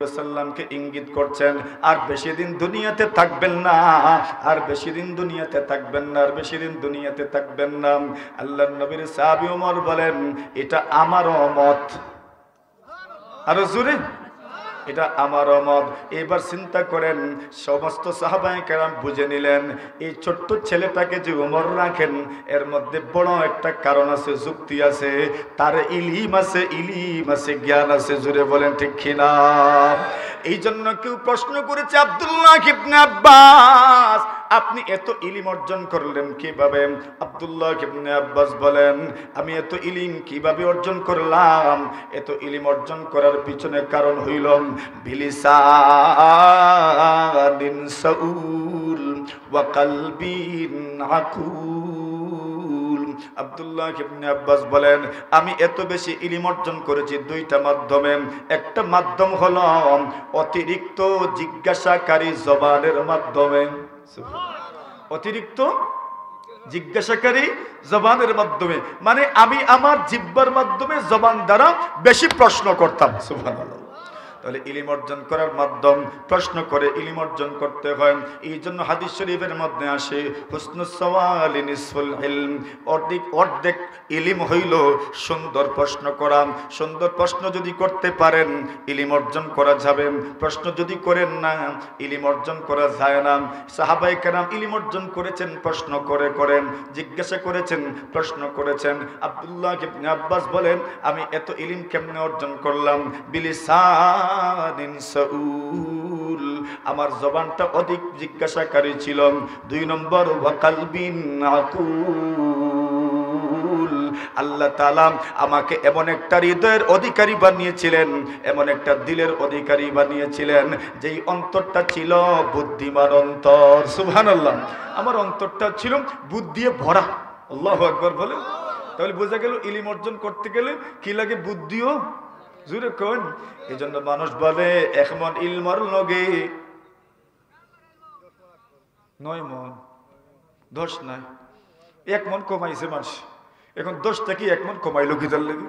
সাল্লামকে ইঙ্গিত করছেন আর বেশি দিন দুনিয়াতে থাকবেন না, আর বেশি দিন দুনিয়াতে থাকবেন না, আর বেশি দিন দুনিয়াতে থাকবেন না। আল্লাহর নবীর সাহাবী ওমর বলেন, এটা আমারও মত। আরো জোরে, এটা আমারও মত। এবার চিন্তা করেন, সমস্ত সাহাবায়ে কেরাম বুঝে নিলেন এই ছোট্ট ছেলেটাকে যে ওমর রাখেন এর মধ্যে বড় একটা কারণ আছে, যুক্তি আছে, তার ইলম আছে, জ্ঞান আছে। জোরে বলেন ঠিক কিনা? এই জন্য কেউ প্রশ্ন করেছে, আব্দুল্লাহ ইবনে আব্বাস আপনি এত ইলম অর্জন করলেন কিভাবে? আব্দুল্লাহ ইবনে আব্বাস বলেন, আমি এত ইলম কিভাবে অর্জন করলাম? এত ইলম অর্জন করার পিছনে কারণ হইল বিলিসানিন সাউল ওয়া কলবিন আকুল। আব্দুল্লাহ ইবনে আব্বাস বলেন, আমি এত বেশি ইলম অর্জন করেছি দুইটা মাধ্যমে। একটা মাধ্যম হলো অতিরিক্ত জিজ্ঞাসাকারী জবানের মাধ্যমে, অতিরিক্ত জিজ্ঞাসাকারী জবানের মাধ্যমে, মানে আমি আমার জিহ্বার মাধ্যমে জবান দ্বারা বেশি প্রশ্ন করতাম। সুবহানাল্লাহ। তাহলে ইলম অর্জন করার মাধ্যম, প্রশ্ন করে ইলম অর্জন করতে হয়। এই জন্য হাদিস শরীফের মধ্যে আসে, হুসনুস সাওয়ালি নিসফুল ইলম, অর্ধেক ইলম হইল সুন্দর প্রশ্ন করা। সুন্দর প্রশ্ন যদি করতে পারেন ইলম অর্জন করা যাবে, প্রশ্ন যদি করেন না ইলম অর্জন করা যায় না। সাহাবায়ে কেরাম ইলম অর্জন করেছেন প্রশ্ন করে করেন, জিজ্ঞাসা করেছেন, প্রশ্ন করেছেন। আব্দুল্লাহ ইবনে আব্বাস বলেন, আমি এত ইলম কেমনে অর্জন করলাম? বিলিসানিন সাউল, আমার জবানটা অধিক জিজ্ঞাসাকারী ছিল। 2 নম্বর ওয়া কলবিন আকুল, আল্লাহ তাআলা আমাকে এমন একটা হৃদয়ের অধিকারী বানিয়েছিলেন, এমন একটা দিলের অধিকারী বানিয়েছিলেন যেই অন্তরটা ছিল বুদ্ধিমান অন্তর। সুবহানাল্লাহ। আমার অন্তরটা ছিল বুদ্ধি দিয়ে ভরা। আল্লাহু আকবার বলেন। তাহলে বোঝা গেল ইলম অর্জন করতে গেলে কি লাগে? বুদ্ধিও জুড়ে কোন। এই জন্য মানুষ বলে 1 মন ইলমর লগে 9 মন, 10 নাই, 1 মন কমাইছে মানুষ। এখন 10 থেকে 1 মন কমাইলো কি তার লাগে?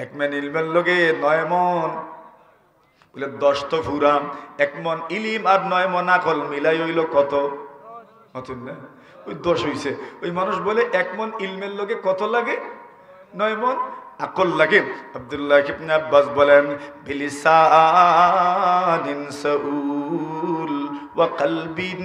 1 মন ইলমের লগে 9 মন বলে 10 তো পুরা। 1 মন ইলিম আর 9 মন আকল মিলাই হইল কত? অতন না, ওই 10 হইছে। ওই মানুষ বলে 1 মন ইলমের লগে কত লাগে? 9 মন আকল লাগে। আব্দুল্লাহ ইবনে আব্বাস বলেন, বিলিসানিন সাউল ওয়া কলবিন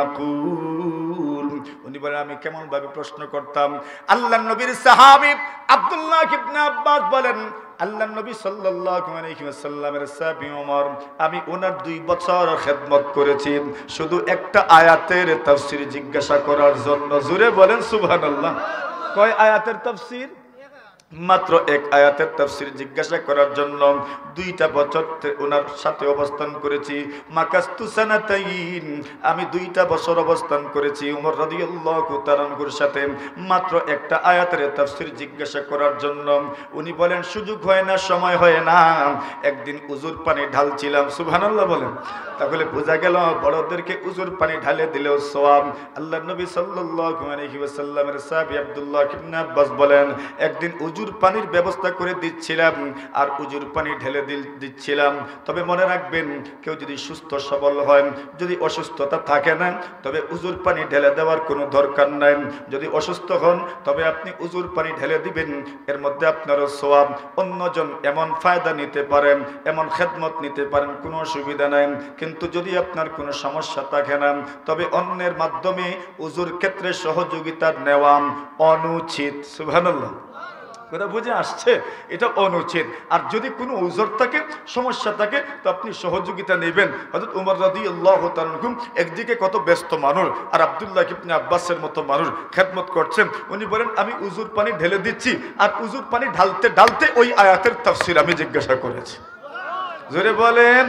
আকুল। উনি বলেন, আমি কেমন ভাবে প্রশ্ন করতাম। আল্লাহর নবীর সাহাবী আব্দুল্লাহ ইবনে আব্বাস বলেন, আল্লাহর নবী সাল্লাল্লাহু আলাইহি ওয়াসাল্লামের সাহাবী ওমর, আমি ওনার 2 বছর খেদমত করেছি শুধু একটা আয়াতের তাফসীর জিজ্ঞাসা করার জন্য। জোরে বলেন সুবহানাল্লাহ। কয় আয়াতের তাফসীর? মাত্র 1 আয়াতের তাফসীর জিজ্ঞাসা করার জন্য 2টা বছর ওনার সাথে অবস্থান করেছি। মাকাস্তু সানাতাইন, আমি 2টা বছর অবস্থান করেছি ওমর রাদিয়াল্লাহু তাআলা আনহুর সাথে মাত্র একটা আয়াতের তাফসীর জিজ্ঞাসা করার জন্য। উনি বলেন, সুযোগ হয় না, সময় হয় না। একদিন উজুর পানি ঢালছিলাম। সুবহানাল্লাহ বলেন। তাহলে বোঝা গেল বড়দেরকে উজুর পানি ঢালে দিলেও সওয়াব। আল্লাহর নবী সাল্লাল্লাহু আলাইহি ওয়াসাল্লামের সাহাবী আব্দুল্লাহ ইবনে আব্বাস বলেন, একদিন উজুর পানির ব্যবস্থা করে দিচ্ছিলাম আর উজুর পানি ঢেলে দিচ্ছিলাম। তবে মনে রাখবেন, কেউ যদি সুস্থ সবল হয়, যদি অসুস্থতা থাকে না, তবে উজুর পানি ঢেলে দেওয়ার কোনো দরকার নাই। যদি অসুস্থ হন তবে আপনি উজুর পানি ঢেলে দিবেন, এর মধ্যে আপনারও সওয়াব। অন্যজন এমন ফায়দা নিতে পারেন, এমন খেদমত নিতে পারেন, কোনো অসুবিধা নাই। কিন্তু যদি আপনার কোনো সমস্যা থাকে না, তবে অন্যের মাধ্যমে উজুর ক্ষেত্রে সহযোগিতা নেওয়া অনুচিত। সুবহানাল্লাহ। কথা বুঝে আসছে? এটা অনুচিত। আর যদি কোনো উজর থাকে, সমস্যা থাকে, তো আপনি সহযোগিতা নেবেন। হযরত ওমর রাদিয়াল্লাহু তাআলা আনহু একদিকে কত ব্যস্ত মানুষ, আর আব্দুল্লাহ ইবনে আব্বাসের মতো মানুষ খেদমত করছেন। উনি বলেন, আমি উজুর পানি ঢেলে দিচ্ছি আর উজুর পানি ঢালতে ঢালতে ওই আয়াতের তাফসীর আমি জিজ্ঞাসা করেছি। জোরে বলেন।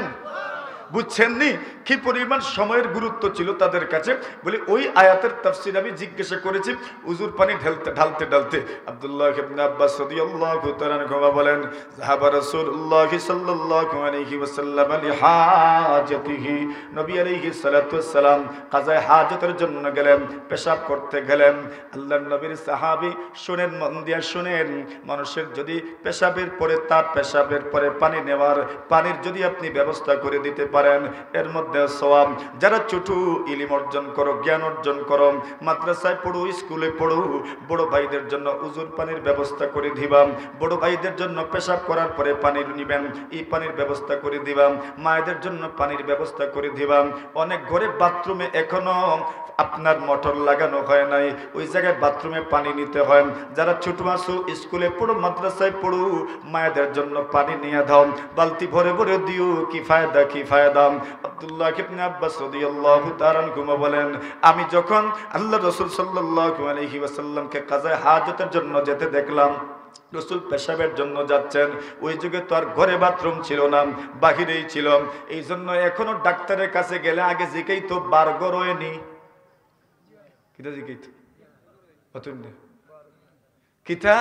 বুঝছেন নি কি পরিমাণ সময়ের গুরুত্ব ছিল তাদের কাছে। বলে ওই আয়াতের তাফসীর আমি জিজ্ঞাসা করেছি উজুর পানি ঢালতে ঢালতে। আব্দুল্লাহ ইবনে আব্বাস রাদিয়াল্লাহু তাআলা আনহু বলেন, যাহাবা রাসূলুল্লাহ সাল্লাল্লাহু আলাইহি ওয়াসাল্লাম লিহাজাতিহি, নবী আলাইহিস সালাতু ওয়াস সালাম কাযায়ে হাজতের জন্য গেলেন, পেশাব করতে গেলেন। আল্লাহর নবীর সাহাবী শুনেন, মন দিয়ে শুনেন, মানুষের যদি পেশাবের পরে তার পেশাবের পরে পানি নেওয়ার পানির যদি আপনি ব্যবস্থা করে দিতে পারেন এর মধ্যে সওয়াব। যারা ছোট ইলম অর্জন করো, জ্ঞান অর্জন করো, মাদ্রাসায় পড়ো, স্কুলে পড়ো, বড় ভাইদের জন্য উজুর পানির ব্যবস্থা করে দিবাম, বড় ভাইদের জন্য পেশাব করার পরে পানি নিবেন, এই পানির ব্যবস্থা করে দিবাম, মায়েদের জন্য পানির ব্যবস্থা করে দিবাম। অনেক ঘরে বাথরুমে এখনো আপনার মোটর লাগানো হয় নাই, ওই জায়গায় বাথরুমে পানি নিতে হয়। যারা ছোট আছো, স্কুলে পড়ো, মাদ্রাসায় পড়ো, মায়েদের জন্য পানি নিয়ে দাও, বালতি ভরে ভরে দিও, কি ফায়দা কি ফায়দা। আব্দুল্লাহ ইবনে আব্বাস রাদিয়াল্লাহু তাআলা আনহু বলেন, আমি যখন আল্লাহ রাসূল সাল্লাল্লাহু আলাইহি ওয়াসাল্লামকে কাযায়ে হাজতের জন্য যেতে দেখলাম, রাসূল পেশাবের জন্য যাচ্ছেন, ওই যুগে তো আর ঘরে বাথরুম ছিল না, বাহিরেই ছিল। এই জন্য এখনো ডাক্তারের কাছে গেলে আগে জিকেই তো বারগো রয়নি, কিটা জিকেই তো অতন্য কিটা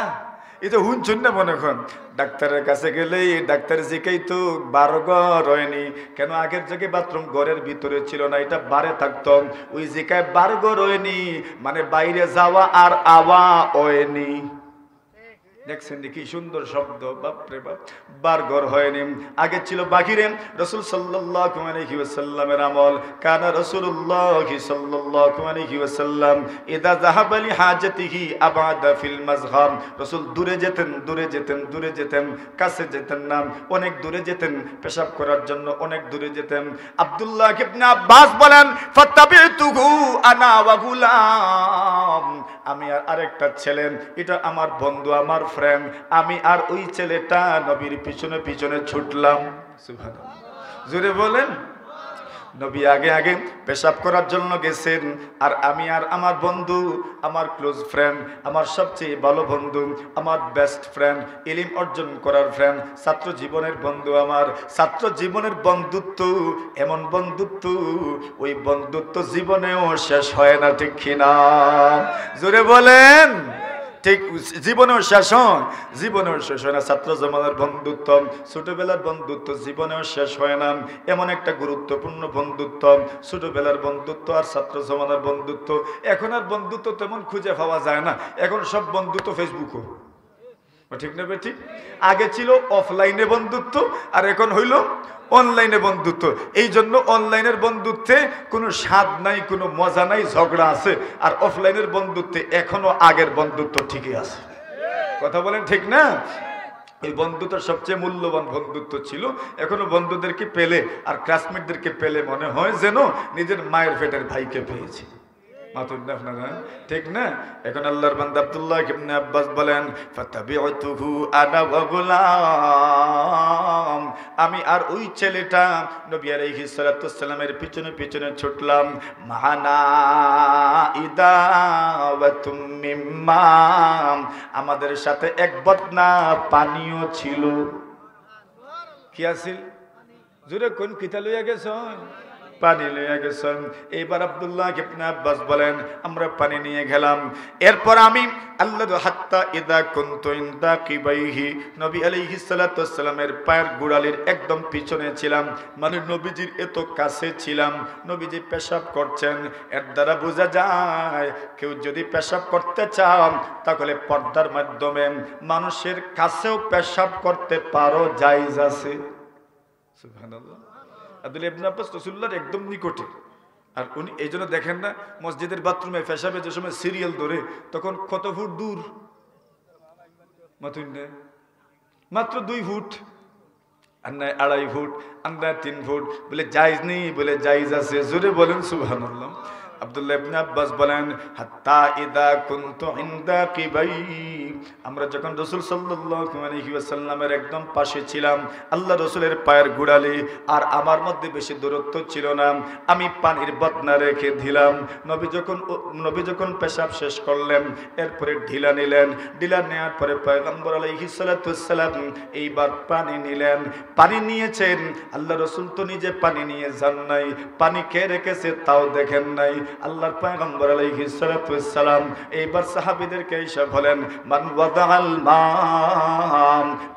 এটা শুনছেন না মনে করেন। ডাক্তারের কাছে গেলেই ডাক্তার জিকেই তো বারগর হয়নি কেন, আগের যুগে বাথরুম ঘরের ভিতরে ছিল না, এটা বারে থাকতো। ওই জিকায় বারগর হয়নি মানে বাইরে যাওয়া আর আওয়া হয়নি। দেখছেন কি সুন্দর শব্দ, বাপরে বাপ, বারগর হয়নি, আগে ছিল বাহিরে। রাসূল সাল্লাল্লাহু আলাইহি ওয়াসাল্লামের আমল, কানা রাসূলুল্লাহ সাল্লাল্লাহু আলাইহি ওয়াসাল্লাম ইদা যাহাবা লি হাজাতিহি আবাদা ফিল মাজহাম, রাসূল দূরে যেতেন, দূরে যেতেন, দূরে যেতেন, কাছে যেতেন না, অনেক দূরে যেতেন পেশাব করার জন্য, অনেক দূরে যেতেন। আব্দুল্লাহ ইবনে আব্বাস বলেন, ফাতাবিতুহু আনা ওয়া গুলাম, আমি আর আরেকটা ছেলে, এটা আমার বন্ধু, আমার ফ্রেন্ড, আমি আর ওই ছেলেটা নবীর পিছনে পিছনে ছুটলাম। সুবহানাল্লাহ, জোরে বলেন। নবী আগে আগে পেশাব করার জন্য গেছেন, আর আমি আর আমার বন্ধু, আমার ক্লোজ ফ্রেন্ড, আমার সবচেয়ে ভালো বন্ধু, আমার বেস্ট ফ্রেন্ড, ইলম অর্জন করার ফ্রেন্ড, ছাত্র জীবনের বন্ধু, আমার ছাত্র জীবনের বন্ধুত্ব এমন বন্ধুত্ব, ওই বন্ধুত্ব জীবনেও শেষ হয় না, ঠিক কিনা? জোরে বলেন। ঠিক জীবনেও শেষ হয়, জীবনেও শেষ হয় না। ছাত্র জমানার বন্ধুত্ব, ছোটবেলার বন্ধুত্ব জীবনেও শেষ হয় না। এমন একটা গুরুত্বপূর্ণ বন্ধুত্ব ছোটবেলার বন্ধুত্ব আর ছাত্র জমানার বন্ধুত্ব। এখন আর বন্ধুত্ব তেমন খুঁজে পাওয়া যায় না, এখন সব বন্ধুত্ব ফেসবুকও, ঠিক না বেঠিক? আগে ছিল অফলাইনে বন্ধুত্ব আর এখন হইল অনলাইনে বন্ধুত্ব। এই জন্য অনলাইনের বন্ধুত্বে কোনো স্বাদ নাই, কোনো মজা নাই, ঝগড়া আছে। আর অফলাইনের বন্ধুত্বে এখনো আগের বন্ধুত্ব ঠিকই আছে। কথা বলেন ঠিক না? এই বন্ধুত্ব সবচেয়ে মূল্যবান বন্ধুত্ব ছিল। এখনো বন্ধুদেরকে পেলে আর ক্লাসমেটদেরকে পেলে মনে হয় যেন নিজের মায়ের পেটের ভাইকে পেয়েছি। আপনারা ঠিক না? এখন আল্লাহর বান্দা আব্দুল্লাহ ইবনে আব্বাস বলেন, ফাতাবিউতুহু আনা ওয়া গুলাম, আমি আর ওই ছেলেটা নবী আলাইহিস সালাতু ওয়াস সালামের পিছনে পিছনে ছুটলাম। মানা ইদাওয়াতুম মিম্মা, আমাদের সাথে এক বদনা পানিও ছিল। কি আছিল? জোরে কোন কিতা লইয়া গেছেন? পানি লইয়া গেছেন। এইবার আব্দুল্লাহ ইবনে আব্বাস বলেন, আমরা পানি নিয়ে গেলাম। এরপর আমি আল্লাহ হাত্তা ইদা কুনতু ইনদা কিবাইহি, নবী আলাইহিস সালাতু ওয়াস সালামের পায়ের গোড়ালির একদম পিছনে ছিলাম, মানে নবীজির এত কাছে ছিলাম। নবীজি পেশাব করছেন, এর দ্বারা বোঝা যায় কেউ যদি পেশাব করতে চান তাহলে পর্দার মাধ্যমে মানুষের কাছেও পেশাব করতে পারো, জায়েজ আছে। সুবহানাল্লাহ। আব্দুল্লাহ ইবনে আব্বাস রাসূলুল্লাহর একদম নিকটে, আর উনি এই জন্য দেখেন না মসজিদের বাথরুমে পেশাবে যে সময় সিরিয়াল ধরে তখন কত ফুট দূর? মাত্র 2 ফুট, আর নাই 2.5 ফুট, আর নাই 3 ফুট। বলে জায়েজ নেই, বলে জায়েজ আছে। জোরে বলেন সুবহানাল্লাহ। আব্দুল্লাহ ইবনে আব্বাস বলেন, হাত্তা ইদা কুনতু ইনদা কিবাই, আমরা যখন রাসূল সাল্লাল্লাহু আলাইহি ওয়াসাল্লামের একদম পাশে ছিলাম, আল্লাহ রাসূলের পায়ের গোড়ালি আর আমার মধ্যে বেশি দূরত্ব ছিল না, আমি পানির বদনা রেখে দিলাম। নবী যখন পেশাব শেষ করলেন, এরপরে ঢিলা নিলেন, ঢিলা নেওয়ার পরে পয়গম্বর আলাইহিস সালাতু ওয়াসসালাম এইবার পানি নিলেন। পানি নিয়েছেন, আল্লাহ রাসূল তো নিজে পানি নিয়ে যান নাই, পানি কে রেখেছে তাও দেখেন নাই। আল্লাহর পয়গম্বর আলাইহিস সালাতু ওয়াসসালাম এইবার সাহাবীদেরকে এসে বলেন, মান ওয়াদাল মা,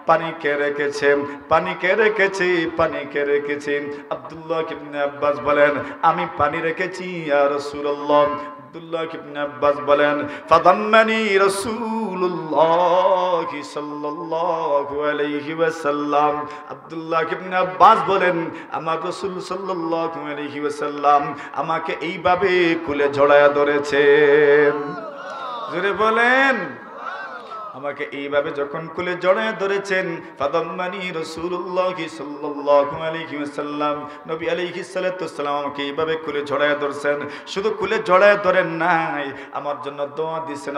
পানি কে রেখেছে, পানি কে রেখেছে, পানি কে রেখেছে? আব্দুল্লাহ ইবনে আব্বাস বলেন, আমি পানি রেখেছি ইয়া রাসূলুল্লাহ। আব্দুল্লাহ ইবনে আব্বাস বলেন, ফাদাম্মানি রাসূলুল্লাহ সাল্লাল্লাহু আলাইহি ওয়াসাল্লাম। আব্দুল্লাহ ইবনে আব্বাস বলেন, আমার রাসূল সাল্লাল্লাহু আলাইহি ওয়াসাল্লাম আমাকে এইভাবে কোলে জড়ায়া ধরেছেন। জোরে বলেন, আমাকে এইভাবে যখন কোলে জড়ায় ধরেছেন, ফাদাম্মানি রাসূলুল্লাহ সাল্লাল্লাহু আলাইহি ওয়াসাল্লাম, নবী আলাইহিস সালাতু ওয়াসসালাম আমাকে এইভাবে কোলে জড়ায় ধরছেন। শুধু কোলে জড়ায় ধরেন নাই, আমার জন্য দোয়া দিয়েছেন,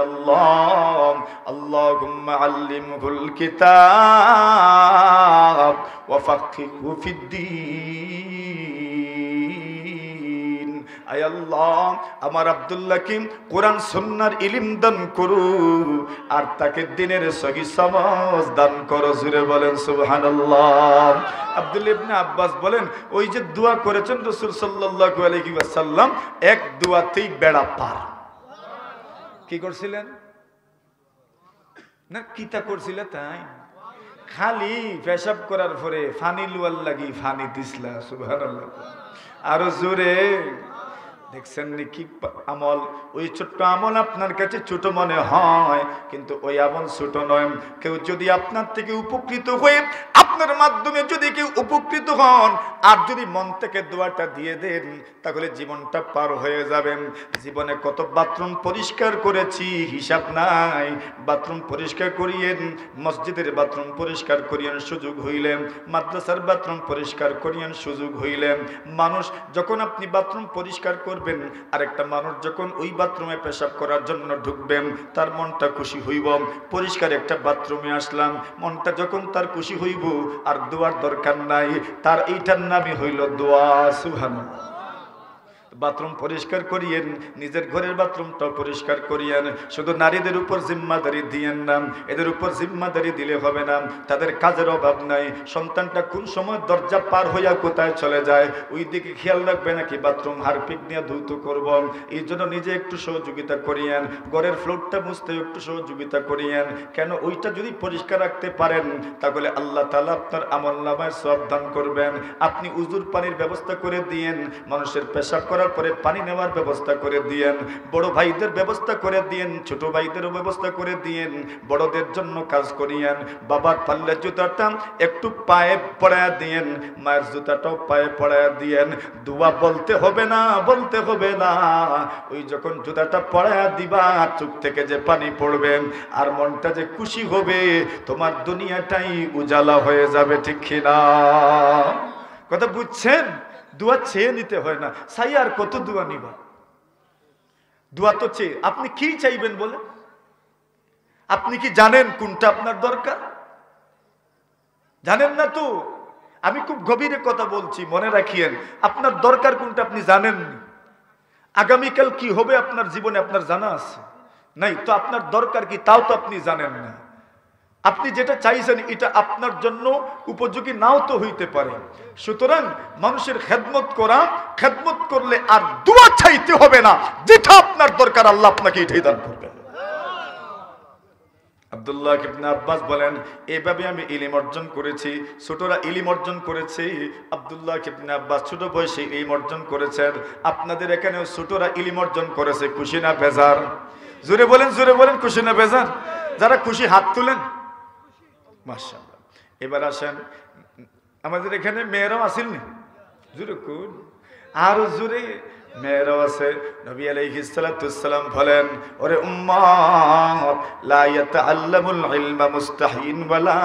আল্লাহুম্মা আল্লিমহুল কিতাব ওয়া ফাক্কিহু ফিদ্দীন। আয় আল্লাহ, আমার আব্দুল্লাহকে কোরআন সুন্নাহর ইলম দান করো, আর তাকে দ্বীনের সহি সমাজ দান করো। জোরে বলেন সুবহানাল্লাহ। আব্দুল্লাহ ইবনে আব্বাস বলেন, ওই যে দোয়া করেছেন রাসূল সাল্লাল্লাহু আলাইহি ওয়াসাল্লাম, এক দোয়াতেই বেড়া পার। কি করছিলেন না, কিতা করছিলে তাই? খালি পেশাব করার পরে ফানি লুয়ার লাগি ফানি দিসলা। সুবহানাল্লাহ। আরো জোরে। দেখছেন নি কি আমল? ওই ছোট্ট আমল আপনার কাছে ছোট মনে হয়, কিন্তু ওই আমল ছোট নয়। কেউ যদি আপনার থেকে উপকৃত হয়ে, আপনার মাধ্যমে যদি কেউ উপকৃত হন, আর যদি মন থেকে দোয়াটা দিয়ে দেন, তাহলে জীবনটা পার হয়ে যাবেন। জীবনে কত বাথরুম পরিষ্কার করেছি হিসাব নাই। বাথরুম পরিষ্কার করিয়েন, মসজিদের বাথরুম পরিষ্কার করিয়েন সুযোগ হইলেন, মাদ্রাসার বাথরুম পরিষ্কার করিয়েন সুযোগ হইলেন। মানুষ যখন আপনি বাথরুম পরিষ্কার করবেন, আরেকটা মানুষ যখন ওই বাথরুমে পেশাব করার জন্য ঢুকবেন, তার মনটা খুশি হইব। পরিষ্কার একটা বাথরুমে আসলাম, মনটা যখন তার খুশি হইব, আর দোয়ার দরকার নাই, তার এইটার নামই হইল দোয়া। সুবহানাল্লাহ। বাথরুম পরিষ্কার করিয়েন, নিজের ঘরের বাথরুমটাও পরিষ্কার করিয়েন। শুধু নারীদের উপর জিম্মাদারি দিয়েন না, এদের উপর জিম্মাদারি দিলে হবে না। তাদের কাজের অভাব নাই, সন্তানটা কোন সময় দরজা পার হইয়া কোথায় চলে যায় ওই দিকে খেয়াল রাখবে, নাকি বাথরুম হারপিক নিয়ে ধৌত করব। এই জন্য নিজে একটু সহযোগিতা করিয়েন, ঘরের ফ্লোরটা মুছতে একটু সহযোগিতা করিয়েন। কেন? ওইটা যদি পরিষ্কার রাখতে পারেন, তাহলে আল্লাহ তাআলা আপনার আমলনামায় সওয়াব দান করবেন। আপনি উজুর পানির ব্যবস্থা করে দিয়েন, মানুষের পেশাব করার পরে পানি নেওয়ার ব্যবস্থা করে দিয়েন, বড় ভাইদের ব্যবস্থা করে দিয়েন, ছোট ভাইদেরও ব্যবস্থা করে দিয়েন, বড়দের জন্য কাজ করিয়েন। বাবার পাল্লের জুতাটা একটু পায়ে পড়ায়া দিয়েন, মায়ের জুতাটাও পায়ে পড়ায়া দিয়েন। দোয়া বলতে হবে না, বলতে হবে না। ওই যখন জুতাটা পড়ায়া দিবা, চোখ থেকে যে পানি পড়বে, আর মনটা যে খুশি হবে, তোমার দুনিয়াটাই উজালা হয়ে যাবে। ঠিক কিনা? কথা বুঝছেন? দোয়া চেয়ে নিতে হয় না। চাই আর কত দোয়া নিবা? দোয়া তো চেয়ে, আপনি কি চাইবেন বলে? আপনি কি জানেন কোনটা আপনার দরকার? জানেন না তো। আমি খুব গভীরে কথা বলছি, মনে রাখিয়েন, আপনার দরকার কোনটা আপনি জানেন। আগামীকাল কি হবে আপনার জীবনে আপনার জানা আছে? নাই তো আপনার দরকার কি তাও তো আপনি জানেন না। আপনি যেটা চাইছেন এটা আপনার জন্য উপযোগী নাও তো হইতে পারে। সুতরাং মানুষের খেদমত করা, খেদমত করলে আর দোয়া চাইতে হবে না। যেটা আপনার দরকার আল্লাহ আপনাকে এটাই দান করবেন। আব্দুল্লাহ ইবনে আব্বাস বলেন, এভাবে আমি ইলম অর্জন করেছি। ছোটরা ইলম অর্জন করেছে, আব্দুল্লাহ ইবনে আব্বাস ছোট বয়সে ইলম অর্জন করেছেন। আপনাদের এখানেও ছোটরা ইলম অর্জন করেছে। খুশি না বেজার? জোরে বলেন, জোরে বলেন, খুশি না বেজার? যারা খুশি হাত তুলেন। মাশাআল্লাহ। এবার আসেন, আমাদের এখানে মেয়েরাও আসেননি? জোরে কোন? আরো জোরে। মেয়েরাও আছে। নবী আলাইহিস সালাতুস সালাম বলেন, ওরে উম্মত, লা ইয়াতাআল্লামুল ইলমা মুস্তাহিন ওয়ালা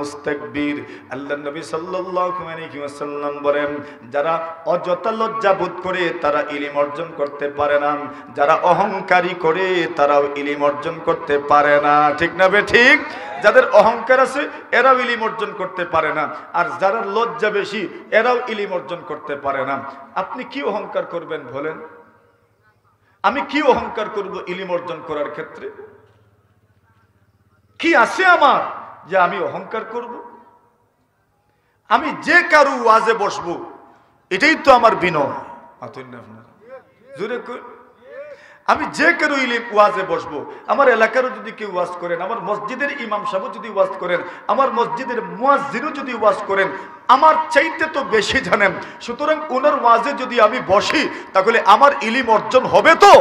মুস্তাকবির। আল্লাহর নবী সাল্লাল্লাহু আলাইহি ওয়াসাল্লাম বলেন, যারা অযথা লজ্জা বোধ করে তারা ইলম অর্জন করতে পারে না, যারা অহংকারী করে তারাও ইলম অর্জন করতে পারে না। ঠিক না বে ঠিক? যাদের অহংকার আছে এরাও ইলম অর্জন করতে পারে না, আর যারা লজ্জা বেশি এরাও ইলম অর্জন করতে পারে না। আপনি কি অহংকার করবেন বলেন? আমি কি অহংকার করব ইলম অর্জন করার ক্ষেত্রে? কি আছে আমার যে আমি অহংকার করব? আমি যে কারু ওয়াজে বসবো এটাই তো আমার বিনয়। জোরে আমি যে কারো ওয়াজে বসবো, আমার এলাকারও যদি কেউ ওয়াজ করেন, আমার মসজিদের ইমাম সাহেব যদি ওয়াজ করেন, আমার মসজিদের মুয়াজ্জিনও যদি ওয়াজ করেন, আমার চাইতে তো বেশি জানেন, সুতরাং ওনার ওয়াজে যদি আমি বসি তাহলে আমার ইলম অর্জন হবে তো।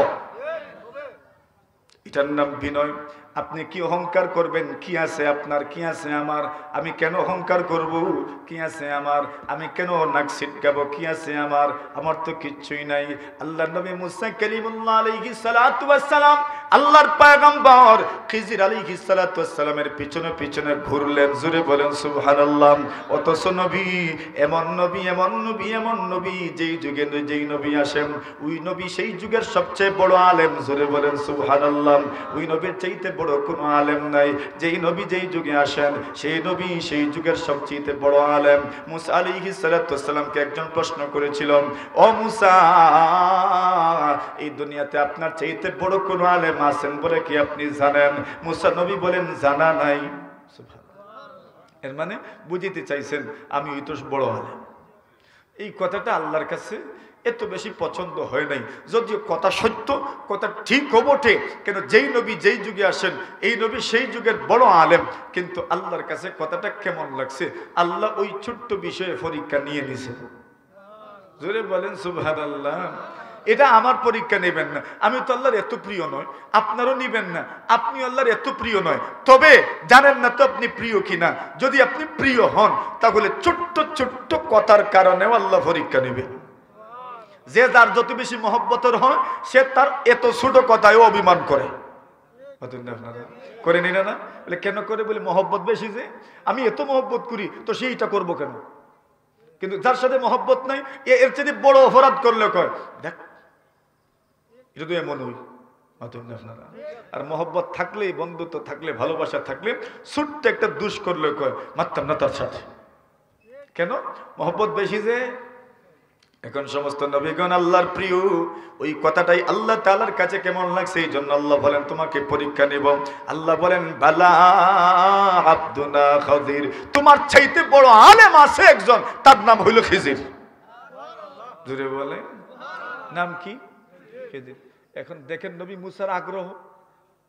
এটার নাম বিনয়। আপনি কি অহংকার করবেন? কি আছে আপনার, কি আছে আমার? আমি কেন অহংকার করব? কি আছে আমার? আমি কেন নাক ছিটকাবো? কি আছে আমার? আমার তো কিচ্ছুই নাই। আল্লাহর নবী মুসা কালিমুল্লাহ আলাইহিস সালাতু ওয়াস সালাম, আল্লাহর পয়গম্বর খিজির আলাইহিস সালাতু ওয়াস সালামের পিছনে পিছনে ঘুরলেন। জোরে বলেন সুবহানাল্লাহ। অথচ নবী এমন নবী, এমন নবী, এমন নবী, যেই যুগে যেই নবী আসেন ওই নবী সেই যুগের সবচেয়ে বড় আলেম। জোরে বলেন সুবহানাল্লাহ। ওই নবীর চাইতে বড় কোনো আলেম নাই। যেই নবী যেই যুগে আসেন সেই নবী সেই যুগের সবচেয়ে বড় আলেম। মুসা আলাইহিস সালাতু ওয়াস সালামকে একজন প্রশ্ন করেছিল, ও মুসা, এই দুনিয়াতে আপনার চাইতে বড় কোনো আলেম আছেন বলে কি আপনি জানেন? মুসা নবী বলেন, জানা নাই। এর মানে বুঝিতে চাইছেন আমি ওই তো বড় আলেম। এই কথাটা আল্লাহর কাছে এত বেশি পছন্দ হয় নাই, যদিও কথা সত্য, কথা ঠিকও বটে। কেন যেই নবী যেই যুগে আসেন এই নবী সেই যুগের বড় আলেম, কিন্তু আল্লাহর কাছে কথাটা কেমন লাগছে, আল্লাহ ওই ছোট্ট বিষয়ে পরীক্ষা নিয়ে নিছে। জোরে বলেন সুবহানাল্লাহ। এটা আমার পরীক্ষা নেবেন না, আমি তো আল্লাহর এত প্রিয় নয়, আপনারও নিবেন না, আপনি আল্লাহর এত প্রিয় নয়। তবে জানেন না তো আপনি প্রিয় কিনা। যদি আপনি প্রিয় হন তাহলে ছোট্ট ছোট্ট কথার কারণেও আল্লাহ পরীক্ষা নেবে। যে যার যত বেশি মহব্বতের হয় সে তার এত ছোট কথায়ও অভিমান করে। করে নিলে না বলে কেন করে? বলে মহব্বত বেশি, যে আমি এত মহব্বত করি তো সেইটা করবো কেন? কিন্তু যার সাথে মহব্বত নাই এর চেয়ে বড় অপরাধ করলে কয় দেখ এটা তো এমন হই। আর মহব্বত থাকলে, বন্ধুত্ব থাকলে, ভালোবাসা থাকলে ছোট্ট একটা দুষ করলে কয় মারতাম না তার সাথে। কেন? মহব্বত বেশি যে। এখন সমস্ত নবীগণ আল্লাহর প্রিয়, ওই কথাটাই আল্লাহ তাআলার কাছে কেমন লাগছে এই জন্য আল্লাহ বলেন তোমাকে পরীক্ষা নেব। আল্লাহ বলেন বালা আব্দুনা খাদির, তোমার চাইতে বড় আলেম আছে একজন, তার নাম হইল খিজির। জোরে বলে নাম কি? খিজির। এখন দেখেন নবী মুসার আগ্রহ,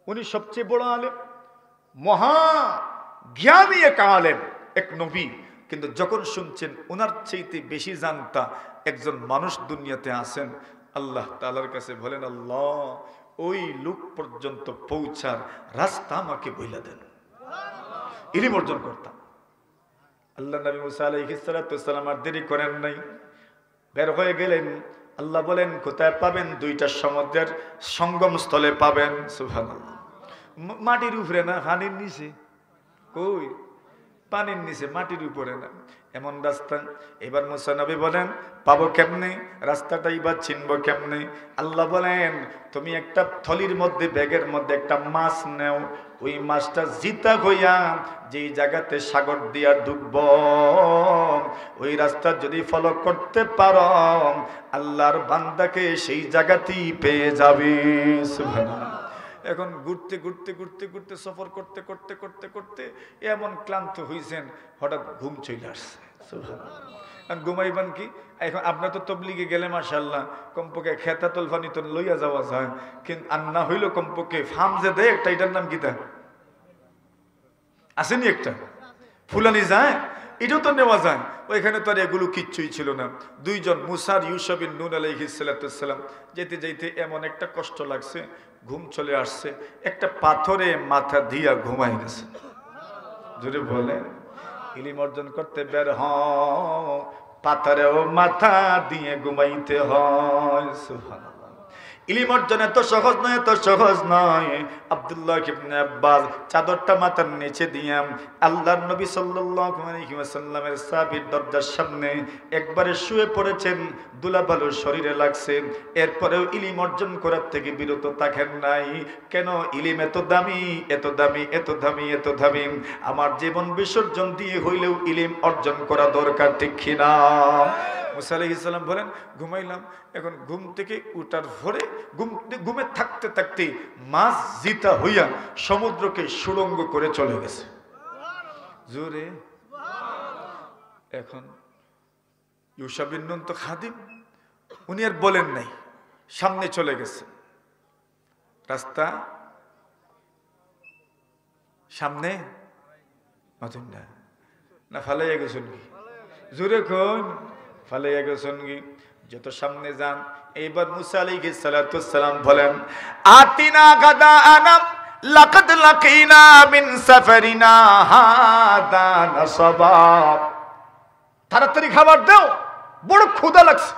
উনি সবচেয়ে বড় আলেম, মহা জ্ঞানী এক আলেম, এক নবী, কিন্তু যখন শুনছেন ওনার চাইতে বেশি জানতা একজন মানুষ দুনিয়াতে আছেন, আল্লাহ তাআলার কাছে বলেন আল্লাহ ওই লোক পর্যন্ত পৌঁছার রাস্তা আমাকে বইলা দেন, ইলম অর্জন করতাম। আল্লাহ নবী মুসা আলাইহিস সালাতু ওয়াস সালাম আর দেরি করেন নাই, বের হয়ে গেলেন। আল্লাহ বলেন কোথায় পাবেন? দুইটা সমুদ্রের সঙ্গম স্থলে পাবেন। সুবহানাল্লাহ। মাটির উপরে না, পানির নিচে। কই? পানির নিচে, মাটির উপরে না, এমন রাস্তা। এবার মুসা নবী বলেন পাবো কেমনে? রাস্তাটা এবার চিনবো কেমনে? আল্লাহ বলেন তুমি একটা থলির মধ্যে, ব্যাগের মধ্যে একটা মাছ নেও, ওই মাছটা জিতা হইয়া যেই জায়গাতে সাগর দিয়া ডুবব ওই রাস্তা যদি ফলো করতে পারো আল্লাহর বান্দাকে সেই জায়গাতেই পেয়ে যাবে। সুবহানাল্লাহ। এখন ঘুরতে ঘুরতে ঘুরতে ঘুরতে সফর করতে করতে করতে করতে এমন ক্লান্ত হয়েছেন, হঠাৎ ঘুম চলে আসছে। ঘুমাইবেন কি? এখন আপনার তো তবলিগে গেলে মাশাআল্লাহ কমপক্ষে খেতা তলফানি তো লইয়া যাওয়া যায়, কিন্তু আর না হইলো কমপক্ষে ফার্ম যে দেয় একটা, এটার নাম কি তা আসেনি একটা ফুলানি যায়, এটাও তো নেওয়া যায়। ওইখানে তো আর এগুলো কিচ্ছুই ছিল না। দুইজন মুসার ইউসুফ বিন নুন আলাইহিস সালাতু ওয়াস সালাম যেতে যেতে এমন একটা কষ্ট লাগছে, ঘুম চলে আসছে, একটা পাথরে মাথা দিয়া ঘুমাই গেছে। জোরে বলে ইলম অর্জন করতে বের হও, পাথরেও মাথা দিয়ে ঘুমাইতে হয়। সুবহানাল্লাহ। ইলম অর্জন এত সহজ নয়, এত সহজ নয়। আব্দুল্লাহ ইবনে আব্বাস চাদরটা মাথার নিচে দিয়ে আল্লাহর নবী সাল্লাল্লাহু আলাইহি ওয়াসাল্লামের সাহাবীর দরজার সামনে একবারে শুয়ে পড়েছেন, দুলাবালু শরীরে লাগছে, এরপরেও ইলম অর্জন করার থেকে বিরত থাকেন নাই। কেন? ইলম এত দামি, এত দামি, এত দামি, এত দামি, আমার জীবন বিসর্জন দিয়ে হইলেও ইলম অর্জন করা দরকার, ঠিক কি না? মুসা আলাইহিস সালাম বলেন, ঘুমাইলাম, এখন ঘুম থেকে উঠার পরে ঘুমে থাকতে থাকতে মাছ জিতা হইয়া সমুদ্রকে সুড়ঙ্গ করে চলে গেছে। জোরে। এখন ইউসা বিন নুন তো খাদিম, উনি আর বলেন নাই, সামনে চলে গেছে, রাস্তা সামনে না ফালাইয়া গেছেন কি? জোরে কোন ফালাইয়া গেছেন কি? যত সামনে যান, এইবার মুসা আলাইহিস সালাতু সালাম বলেন, আতিনা গাদাআনা লাকাদ লাকিনা মিন সাফারিনা হাদা নাসাবা। তাড়াতাড়ি খাবার দাও, বড় ক্ষুধা লাগছে।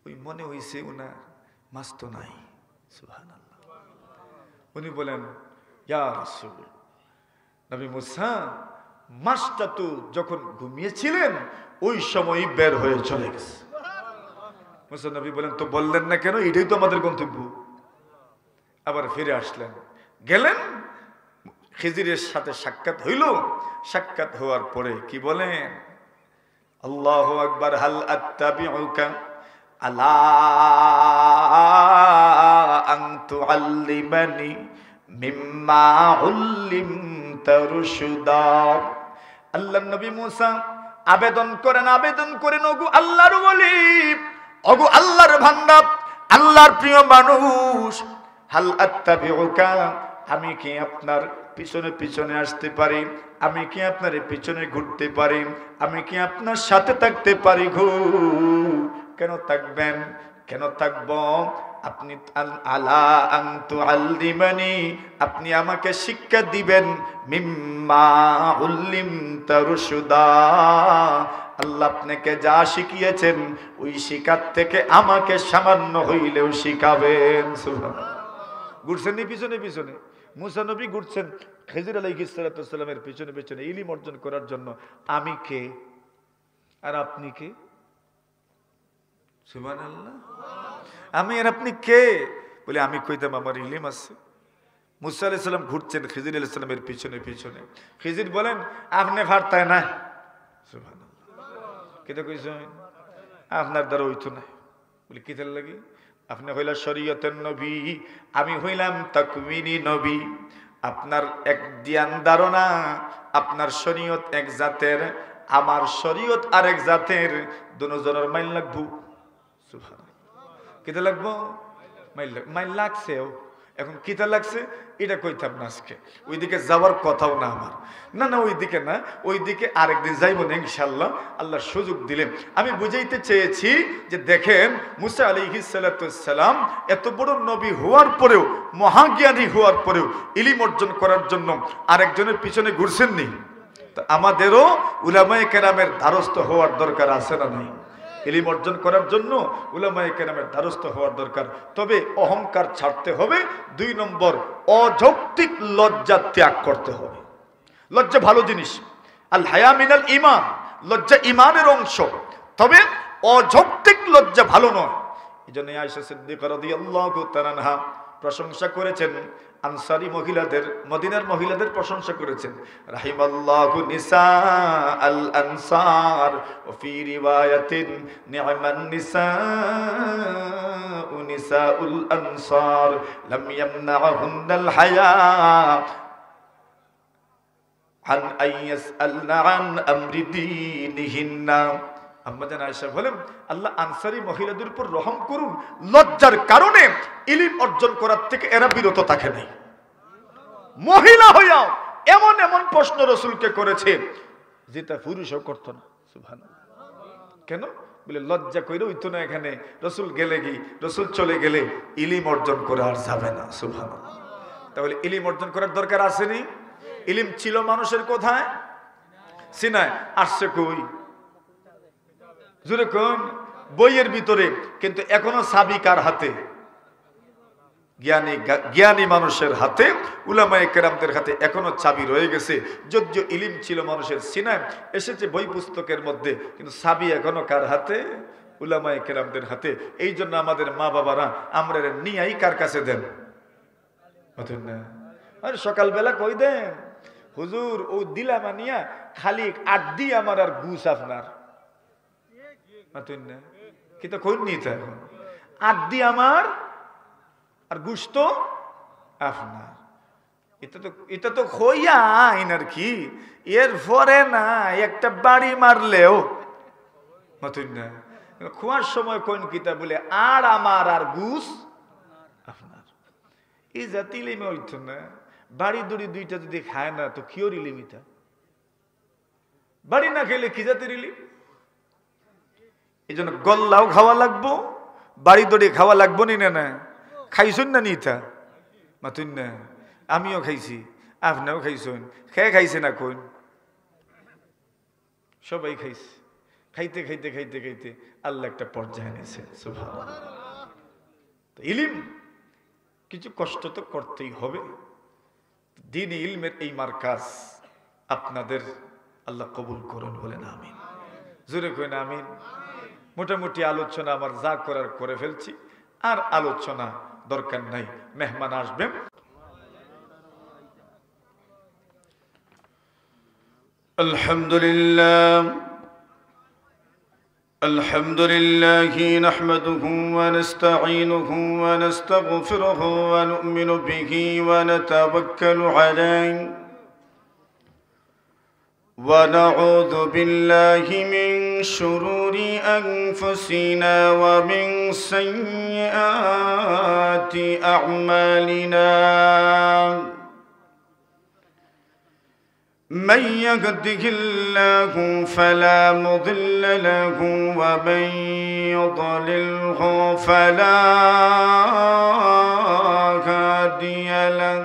ওই মনে হইছে উনার মাছ তো নাই। সুবহানাল্লাহ। উনি বলেন, ইয়া রাসূল, নবী মুসা, মাছটা তো যখন ঘুমিয়েছিলেন ওই সময়ই বের হয়ে চলে গেছে। মুসা নবী বলেন, তো বললেন না কেন? এটাই তো আমাদের গন্তব্য। আবার ফিরে আসলেন, গেলেন, খিজিরের সাথে সাক্ষাৎ হইল। সাক্ষাৎ হওয়ার পরে কি বলেন? আল্লাহু আকবার, হাল আত্তাবিউকা আলা আন তুআল্লিমানি মিম্মা উল্লিমতা রুশদা। আল্লাহর নবী মুসা আবেদন করেন, ওগো আল্লাহর ওলি, ওগো আল্লাহর বান্দা, আল্লাহর প্রিয় মানুষ, হাল আত্তাবিউকা, আমি কি আপনার পিছনে পিছনে আসতে পারি? আমি কি আপনার পিছনে ঘুরতে পারি? আমি কি আপনার সাথে থাকতে পারি গো? কেন থাকবেন? কেন থাকব? আপনি আলা আন তুআল্লিমানি, আপনি আমাকে শিক্ষা দিবেন, মিম্মা উল্লিমতা রুশদা, আল্লাহ আপনাকে যা শিখিয়েছেন ওই শিক্ষার থেকে আমাকে সামান্য হইলেও শিখাবেন। সুবহানাল্লাহ। ঘুরছেন নি পিছনে পিছনে? মুসা নবী ঘুরছেন খিজির আলাইহিস সালাতু ওয়াসসালামের পিছনে পিছনে ইলম অর্জন করার জন্য। আমি কে আর আপনি কে? সুবহানাল্লাহ। আমি আর আপনি কে? বলে আমি কইতাম আমার ইলম আছে। মুসা আলাইহিস সালাম ঘুরছেন খিজির আলাইহিস সালামের পিছনে পিছনে। খিজির বলেন, আপনি পারতাই না। সুবহানাল্লাহ। কেটে কইছেন আপনার দ্বারা হইতো না। বলে কিতার লাগি? আপনি হইলা শরীয়তের নবী, আমি হইলাম তাকওয়িনী নবী। আপনার এক ধ্যান ধারণা, আপনার শরীয়ত এক জাতের, আমার শরীয়ত আরেক জাতের, দুজনের মাইল লাগবো। সুবহানাল্লাহ। কিতা লাগবো? মাইল লাগছেও। এখন কিতা লাগছে এটা কইতাম না আজকে, ওইদিকে যাওয়ার কথাও না আমার। না ওইদিকে না, ওইদিকে আরেকদিন যাইব না ইনশাআল্লাহ, আল্লাহ সুযোগ দিলেন। আমি বুঝাইতে চেয়েছি যে দেখেন, মুসা আলাইহিস সালাতু ওয়াসসালাম এত বড় নবী হওয়ার পরেও, মহাজ্ঞানী হওয়ার পরেও ইলম অর্জন করার জন্য আরেকজনের পিছনে ঘুরছেননি। তো আমাদেরও উলামায়ে কেরামের দ্বারস্থ হওয়ার দরকার আছে না নাই? ইলম অর্জন করার জন্য উলামায়ে কেরামের দ্বারস্থ হওয়ার দরকার। তবে অহংকার ছাড়তে হবে। 2 নম্বর, অযৌক্তিক লজ্জা ত্যাগ করতে হবে। লজ্জা ভালো জিনিস, আল হায়া মিনাল ঈমান, লজ্জা ঈমানের অংশ, তবে অযৌক্তিক লজ্জা ভালো নয়। এজন্য আয়েশা সিদ্দিকা রাদিয়াল্লাহু তাআলা আনহা প্রশংসা করেছেন, আনসারী মহিলাদের, মদিনার মহিলাদের প্রশংসা করেছেন, রাহিমাল্লাহু নিসা আল আনসার ওয়া ফি রিওয়ায়াতিন নি'মান নিসা নিসাউল আনসার লাম ইয়ামনাহুন্নাল হায়া আন আইয়াসআলনা আন আমরি দীনিহিন্না। আম্মাজান আয়েশা বলেন, আল্লাহ আনসারী মহিলাদের উপর রহম করুন, লজ্জার কারণে ইলম অর্জন করার থেকে এরা বিরত থাকে নাই। মহিলা হইয়াও এমন এমন প্রশ্ন রাসূলকে করেছে যেটা পুরুষও করত না। সুবহানাল্লাহ। কেন? বলে লজ্জা কইরা হইতো না এখানে, রাসূল গেলে কি, রাসূল চলে গেলে ইলম অর্জন করা আর যাবে না। সুবহানাল্লাহ। তাহলে ইলম অর্জন করার দরকার আসেনি? ইলম ছিল মানুষের কোথায়? সিনায় আসছে কই? জোরে কোন? বইয়ের ভিতরে। কিন্তু এখনো চাবি কার হাতে? জ্ঞানী মানুষের হাতে, উলামায়ে কেরামদের হাতে এখনো চাবি রয়ে গেছে। যদিও ইলিম ছিল মানুষের সিনায়, এসেছে বই পুস্তকের মধ্যে, কিন্তু চাবি এখনো কার হাতে? উলামায়ে কেরামদের হাতে। এই জন্য আমাদের মা বাবারা আমরা নিয়াই কার কাছে দেন? আরে সকালবেলা কই দেন হুজুর, ও দিলাম আনিয়া খালি আড্ডি আমার আর গুছ আপনার। কিন্তু কই নিতে এখন আড্ডি আমার আর গুস্ত আপনার। এটা তো খইয়া আইন আর কি। এর পরে না একটা বাড়ি মারলেও মতন না, খোয়ার সময় কোন কিতা বলে আর আমার আর গুস আপনার। এই জাতি লিমে হইতো না। বাড়ি দড়ি দুইটা যদি খায় না তো কিও রিলিমিতা? বাড়ি না খেলে কি জাতি রিলিম? এই জন্য গল্লাও খাওয়া লাগবো, বাড়ি দড়ি খাওয়া লাগবো নি না? খাইছুন না নিতা মাতুন না? আমিও খাইছি, আপনিও খাইছুন। খেয়ে খাইছে না কোন? সবাই খাইছে। খাইতে খাইতে খাইতে খাইতে আল্লাহ একটা পর্যায়ে এনেছে। সুবহানাল্লাহ। ইলিম কিছু কষ্ট তো করতেই হবে। দিন ইলমের এই মার্কাজ আপনাদের আল্লাহ কবুল করুন, বলেন আমিন। জোরে কইন আমিন। মোটামুটি আলোচনা আমার যা করার করে ফেলছি, আর আলোচনা দরকার নাই। মেহমান আসবেন। আলহামদুলিল্লাহ আলহামদুলিল্লাহি নাহমাদুহু ওয়া নাস্তাঈনুহু ওয়া নাস্তাগফিরুহু ওয়া নু'মিনু বিহি ওয়া নাতাওয়াক্কালু আলাইহি ওয়া নাউযু বিল্লাহি মিন শুরুরি আনফুসিনা ওয়া মিন সাইয়্যাতি আ'মালিনা। من يهده الله فلا مضل له ومن يضلله فلا هادي له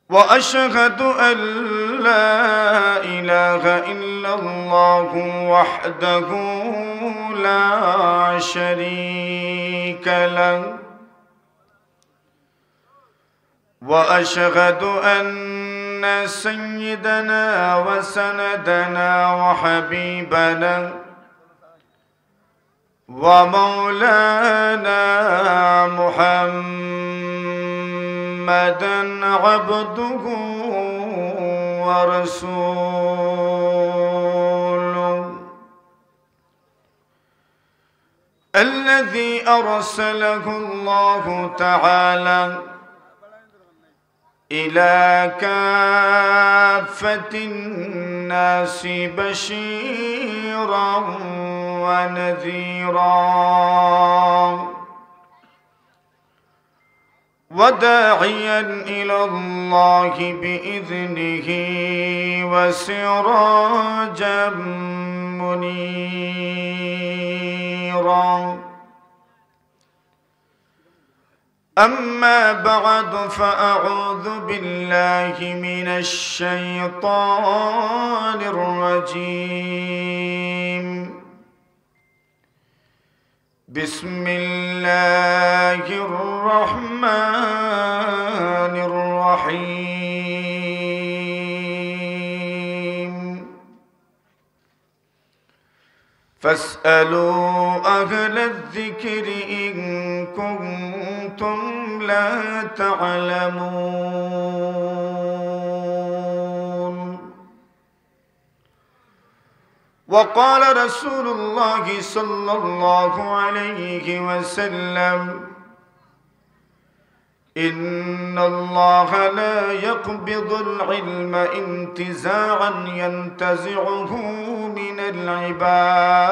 وأشهد أن لا إله إلا الله وحده لا شريك له وأشهد أن سيدنا وسندنا وحبيبنا ومولانا محمدا عبده ورسوله الذي أرسله الله تعالى إلى كافة الناس بشيرا ونذيرا وداعيا إلى الله بإذنه وسراجا منيرا. أما بعد فأعوذ بالله من الشيطان الرجيم. بسم الله الرحمن الرحيم. فاسألوا أهل الذكر إن كنتم لا تعلمون. وقال رسول الله صلى الله عليه وسلم إن الله لا يقبض العلم انتزاعا ينتزعه من العباد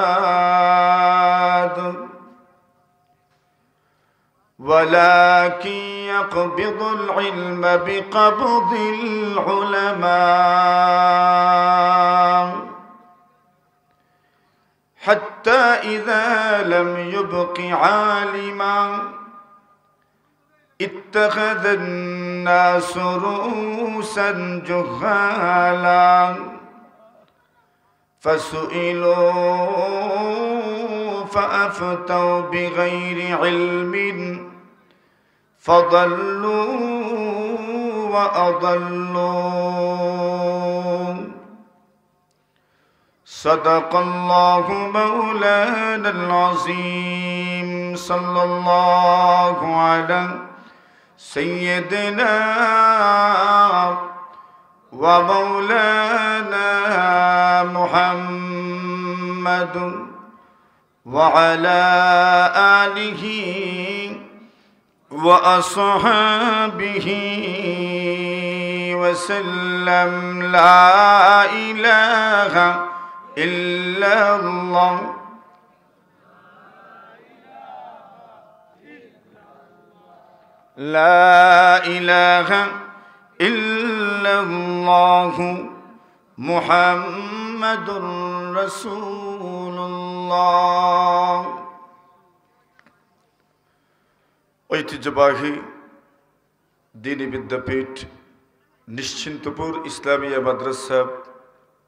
ولكن يقبض العلم بقبض العلماء حتى إذا لم يبق عالما اتخذ الناس رؤوسا جهالا فسئلوا فأفتوا بغير علم فضلوا وأضلوا صدق الله مولانا العظيم صلى الله على سيدنا ومولانا محمد وعلى آله وأصحابه وسلم لا إله إلا الله لا إله إلا الله محمد رسول الله ঐতিহ্যবাহী দ্বীনি বিদ্যাপীঠ নিশ্চিন্তপুর ইসলামিয়া মাদ্রাসা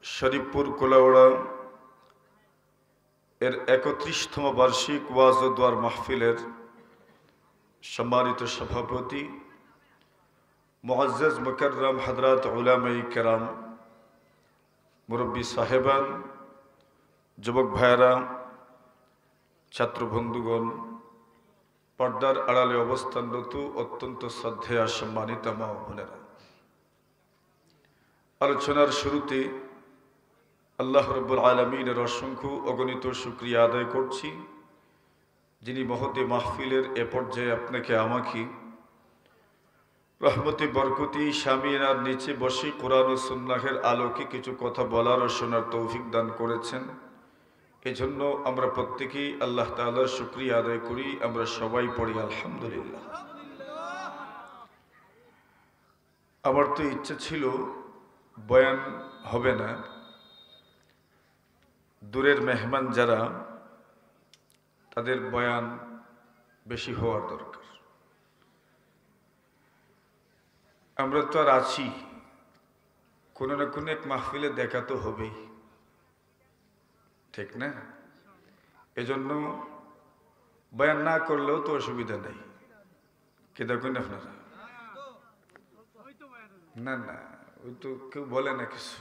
শরীফপুর কোলাউড়া এর ৩১তম বার্ষিক ওয়াজ ও দোয়ার মাহফিলের সম্মানিত সভাপতি মুআজ্জাজ মুকাররম হযরত উলামায়ে কেরাম, মুরব্বী সাহেবান, যুবক ভাইয়েরা, ছাত্র বন্ধুগণ, পর্দার আড়ালে অবস্থানরত অত্যন্ত শ্রদ্ধেয় সম্মানিত মা ও বোনেরা, আলোচনার শুরুতে আল্লাহ রাব্বুল আলামিনের অসংখ্য অগণিত শুকরিয়া আদায় করছি, যিনি মহতে মাহফিলের এ পর্যায়ে আপনাকে আমাকে রহমতে বরকতি শামিয়ানার নিচে বসে কোরআন ও সুন্নাহের আলোকে কিছু কথা বলার ও শোনার তৌফিক দান করেছেন। এজন্য আমরা প্রত্যেকেই আল্লাহ তাআলার শুকরিয়া আদায় করি। আমরা সবাই পড়ি আলহামদুলিল্লাহ। আমার তো ইচ্ছা ছিল বয়ান হবে না, দূরের মেহমান যারা তাদের বয়ান বেশি হওয়ার দরকার। আমরা তো আর আছি, কোনো না কোনো এক মাহফিলে দেখা তো হবেই, ঠিক না? এজন্য বয়ান না করলেও তো অসুবিধা নেই। কে দেখুন আপনারা? না না, ওই তো কেউ বলে না কিছু,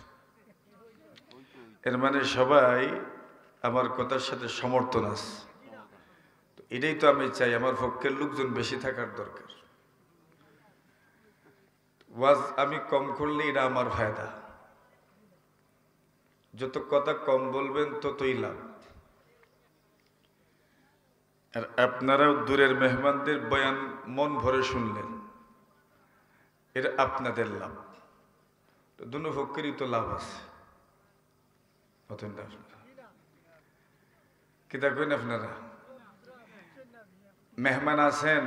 এর মানে সবাই আমার কথার সাথে সমর্থন আছে। এটাই তো আমি চাই, আমার পক্ষের লোকজন বেশি থাকার দরকার। ওয়াজ আমি কম করলে এটা আমার ফায়দা, যত কথা কম বলবেন ততই লাভ। আর আপনারাও দূরের মেহমানদের বয়ান মন ভরে শুনলেন, এটা আপনাদের লাভ। দুনো পক্ষেরই তো লাভ আছে। কি দেখবেন আপনারা? মেহমান আছেন,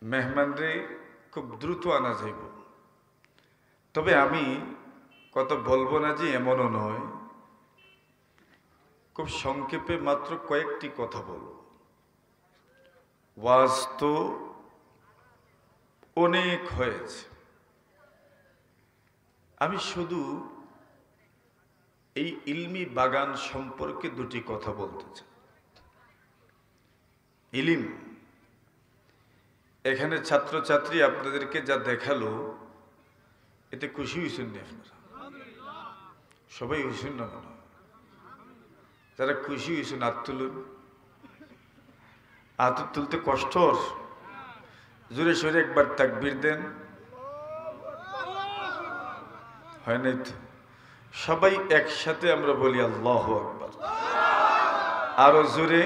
মেহমানরে খুব দ্রুত আনা যাইব। তবে আমি কথা বলবো না যে এমনও নয়, খুব সংক্ষেপে মাত্র কয়েকটি কথা বলবো। ওয়াজ তো অনেক হয়েছে, আমি শুধু এই ইলমি বাগান সম্পর্কে দুটি কথা বলতে চাই। ইলিম, এখানে ছাত্রছাত্রী আপনাদেরকে যা দেখালো, এতে খুশি হয়েছেন না আপনারা? সবাই হয়েছেন না? মনে হয় যারা খুশি হয়েছেন হাত তুলুন। হাত তুলতে কষ্ট, জোরে সোরে একবার তাকবীর দেন। হয় নাই তো? সবাই একসাথে আমরা বলি আল্লাহু আকবার, আরো জোরে।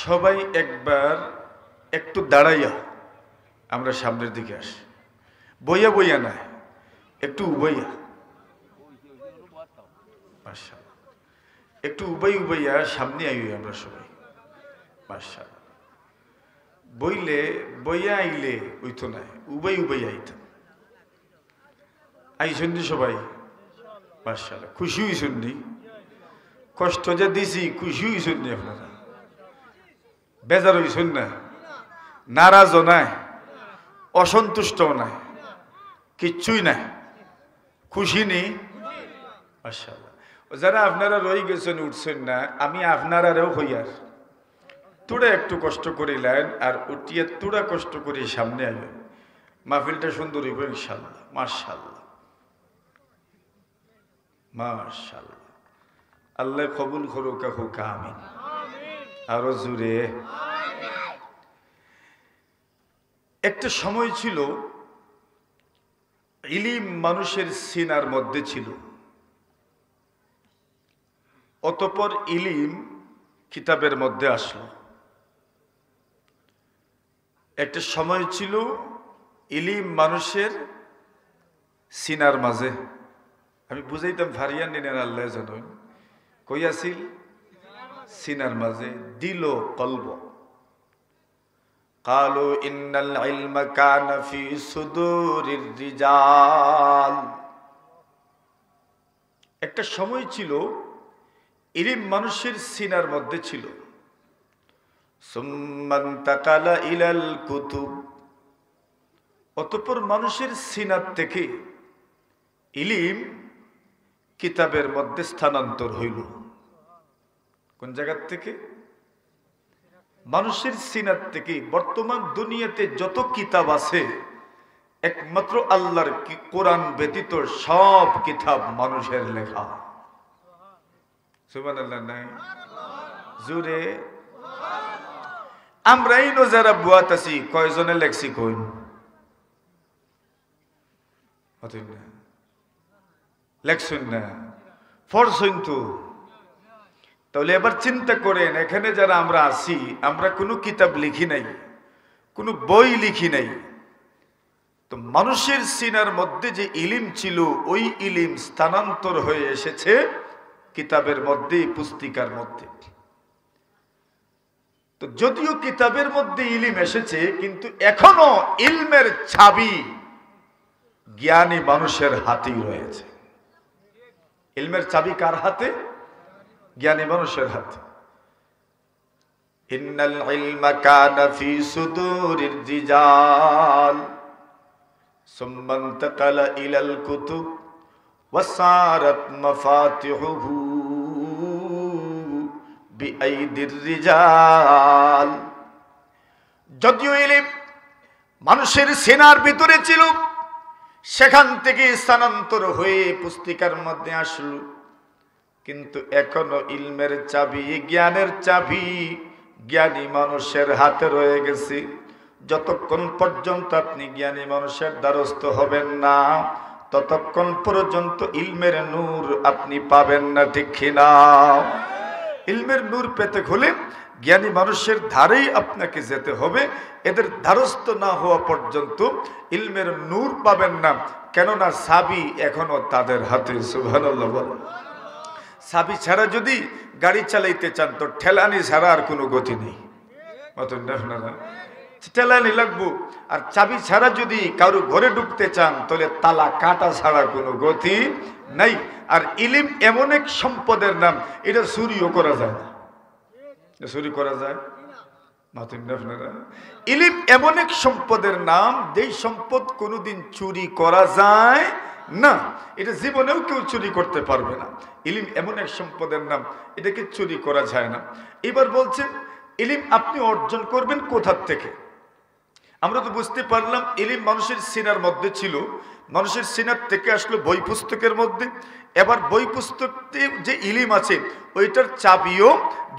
সবাই একবার একটু দাঁড়াইয়া আমরা সামনের দিকে আসি, বইয়া বইয়া না, একটু উবাইয়া, মাশাআল্লাহ, একটু উবাইয়া সামনে আইই আমরা সবাই, মাশাআল্লাহ। বইলে বইয়া আইলে ওইতো নাই, উবাই আইতাম। আইসেন সবাই, মাশাআল্লাহ। খুশি হইছেন নি? কষ্ট যে দিছি খুশি হইছেন নি আপনারা? বেজার হইছেন না? নারাজও নাই, অসন্তুষ্টও নাই, কিচ্ছুই নাই, খুশি নেই। মাশাআল্লাহ। যারা আপনারা রয়ে গেছেন, উঠছেন না, আমি আপনারাও হইয়ার তোরা একটু কষ্ট করিলেন আর উঠিয়ে তোরা কষ্ট করি সামনে আলো, মাহফিলটা সুন্দর হইব ইনশাআল্লাহ। মাশাআল্লাহ, মাশাআল্লাহ। আল্লাহ কবুল করুক, হোক আমিন। আরো জুড়ে। একটা সময় ছিল ইলিম মানুষের সিনার মধ্যে ছিল, অতঃপর ইলিম কিতাবের মধ্যে আসলো। একটা সময় ছিল ইলিম মানুষের সিনার মাঝে, আমি বুঝাইতাম ফারিয়ান নিনের আল্লাহ জানেন কই আছিল, সিনার মাঝে দিল কলব। কালু ইন্নাল ইলমা কানা ফি সুদুরির রিজাল। একটা সময় ছিল ইলিম মানুষের সিনার মধ্যে ছিল। সুম্মান তাকালা ইলাল কুতুব, অতঃপর মানুষের সিনার থেকে ইলিম কিতাবের মধ্যে স্থানান্তর হইল। কোন জায়গার থেকে? মানুষের সিনার থেকে। বর্তমান দুনিয়াতে যত কিতাব আছে একমাত্র আল্লাহর কোরআন ব্যতীত সব কিতাব মানুষের লেখা। সুবহানাল্লাহ নাই জুরে। আমরাই নো যারা বুয়াত আছি, কয়জনে লেখছি কইন? লেখছেন না, পড়ছেন তো। তাহলে এবার চিন্তা করেন, এখানে যারা আমরা আছি, আমরা কোনো কিতাব লিখি নাই, কোনো বই লিখি নাই, তো মানুষের সিনার মধ্যে যে ইলিম ছিল ওই ইলিম স্থানান্তর হয়ে এসেছে কিতাবের মধ্যে, পুস্তিকার মধ্যে। তো যদিও কিতাবের মধ্যে ইলিম এসেছে, কিন্তু এখনো ইলমের চাবি জ্ঞানী মানুষের হাতেই রয়েছে। ইলমের চাবি কার হাতে? জ্ঞানী মানুষের হাতে। ইন্নাল ইলমা কানা ফি সুদুরির রিজাল সুম্মা ইন্তাকালা ইলাল কুতুব ওয়াসারাত মাফাতিহুহু বিআইদির রিজাল। যদিও ইলম মানুষের সিনার ভিতরে ছিল, সেখান থেকে স্থানান্তর হয়ে পুস্তিকার মধ্যে আসলো, কিন্তু এখনো ইলমের চাবি, জ্ঞানের চাবি জ্ঞানী মানুষের হাতে রয়ে গেছে। যতক্ষণ পর্যন্ত আপনি জ্ঞানী মানুষের দ্বারস্থ হবেন না, ততক্ষণ পর্যন্ত ইলমের নূর আপনি পাবেন না, ঠিক কিনা? ইলমের নূর পেতে হলে জ্ঞানী মানুষের ধারেই আপনাকে যেতে হবে। এদের দ্বারস্থ না হওয়া পর্যন্ত ইলমের নূর পাবেন না, কেননা চাবি এখনো তাদের হাতে। সুবহানাল্লাহ বলেন। চাবি ছাড়া যদি গাড়ি চালাইতে চান তো ঠেলানি ছাড়া আর কোনো গতি নেই। ঠেলানি লাগবো। আর চাবি ছাড়া যদি কারো ঘরে ঢুকতে চান তাহলে তালা কাটা ছাড়া কোনো গতি নাই। আর ইলিম এমন এক সম্পদের নাম, এটা চুরিও করা যায় না। চুরি করা যায়? ইলিম এমন এক সম্পদের নাম, যেই সম্পদ কোনোদিন চুরি করা যায় না। এটা জীবনেও কেউ চুরি করতে পারবে না। ইলিম এমন এক সম্পদের নাম, এটাকে চুরি করা যায় না। এবার বলছেন ইলিম আপনি অর্জন করবেন কোথা থেকে? আমরা তো বুঝতে পারলাম ইলিম মানুষের সিনার মধ্যে ছিল, মানুষের সিনার থেকে আসলো বই পুস্তকের মধ্যে। এবার বই পুস্তকে যে ইলিম আছে ওইটার চাবিও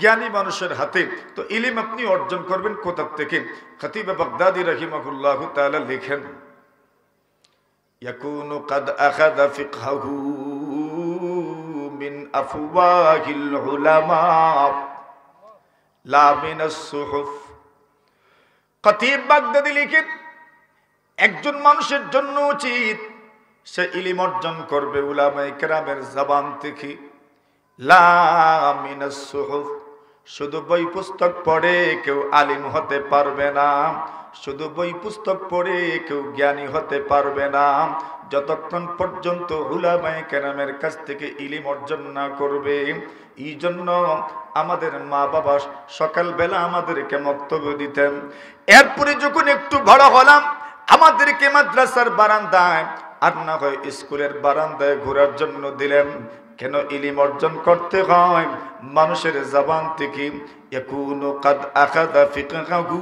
জ্ঞানী মানুষের হাতে। তো ইলিম আপনি অর্জন করবেন কোথা থেকে? খতিব বাগদাদি রাহিমাহুল্লাহু তাআলা লেখেন, ইয়াকুনু কাদ আখাযা ফিকহু মিন আফওয়াহিল উলামা লা মিনাস সুহুফ। খতিব বাগদাদি লিখেন, একজন মানুষের জন্য উচিত সে ইলিম অর্জন করবে উলামায়ে কেরামের জবান থেকে। লা মিনাস সুহুফ, শুধু বই পুস্তক পড়ে কেউ আলিম হতে পারবে না। শুধু বই পুস্তক পড়ে কেউ জ্ঞানী হতে পারবে না যতক্ষণ পর্যন্ত উলামায়ে কেরামের কাছ থেকে ইলম অর্জন না করবে। এই জন্য আমাদের মা বাবা সকালবেলা আমাদেরকে বক্তব্য দিতেন। এরপরে যখন একটু বড় হলাম আমাদেরকে মাদ্রাসার বারান্দায় আর না হয় স্কুলের বারান্দায় ঘোরার জন্য দিলেন। কেন? ইলম অর্জন করতে হয় মানুষের জবান থেকে। ইয়াকুনু কাদ আখাযা ফিকহাহু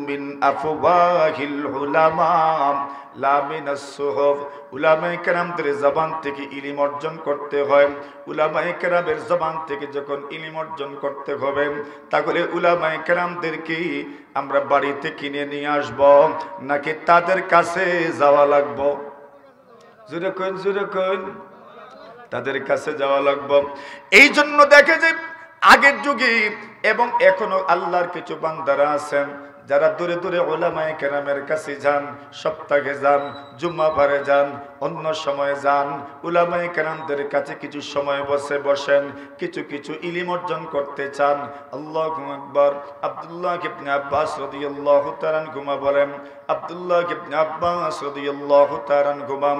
মিন আফওয়াহিল উলামা লা মিনাস সুহুফ। উলামায়ে কেরামদের জবান থেকে ইলম অর্জন করতে হয়। উলামায়ে কেরামের জবান থেকে যখন ইলম অর্জন করতে হবে তাহলে উলামায়ে কেরামদেরকে আমরা বাড়িতে কিনে নিয়ে আসব নাকি তাদের কাছে যাওয়া লাগবে? জোরে কোন, জোরে কোন। তাদের কাছে যাওয়া লাগবে। এই জন্য দেখে যে আগের যুগে এবং এখনো আল্লাহর কিছু বান্দারা আছেন যারা দূরে দূরে উলামায়ে কেরামের কাছে যান, সপ্তাহে যান, জুম্মাবারে যান, অন্য সময়ে যান, উলামায়ে কেরামদের কাছে কিছু সময় বসেন, কিছু ইলম অর্জন করতে চান। আল্লাহু আকবার। আব্দুল্লাহ ইবনে আব্বাস রাদিয়াল্লাহু তাআলা আনহুমা বলেন, আব্দুল্লাহ ইবনে আব্বাস রাদিয়াল্লাহু তাআলা আনহুমা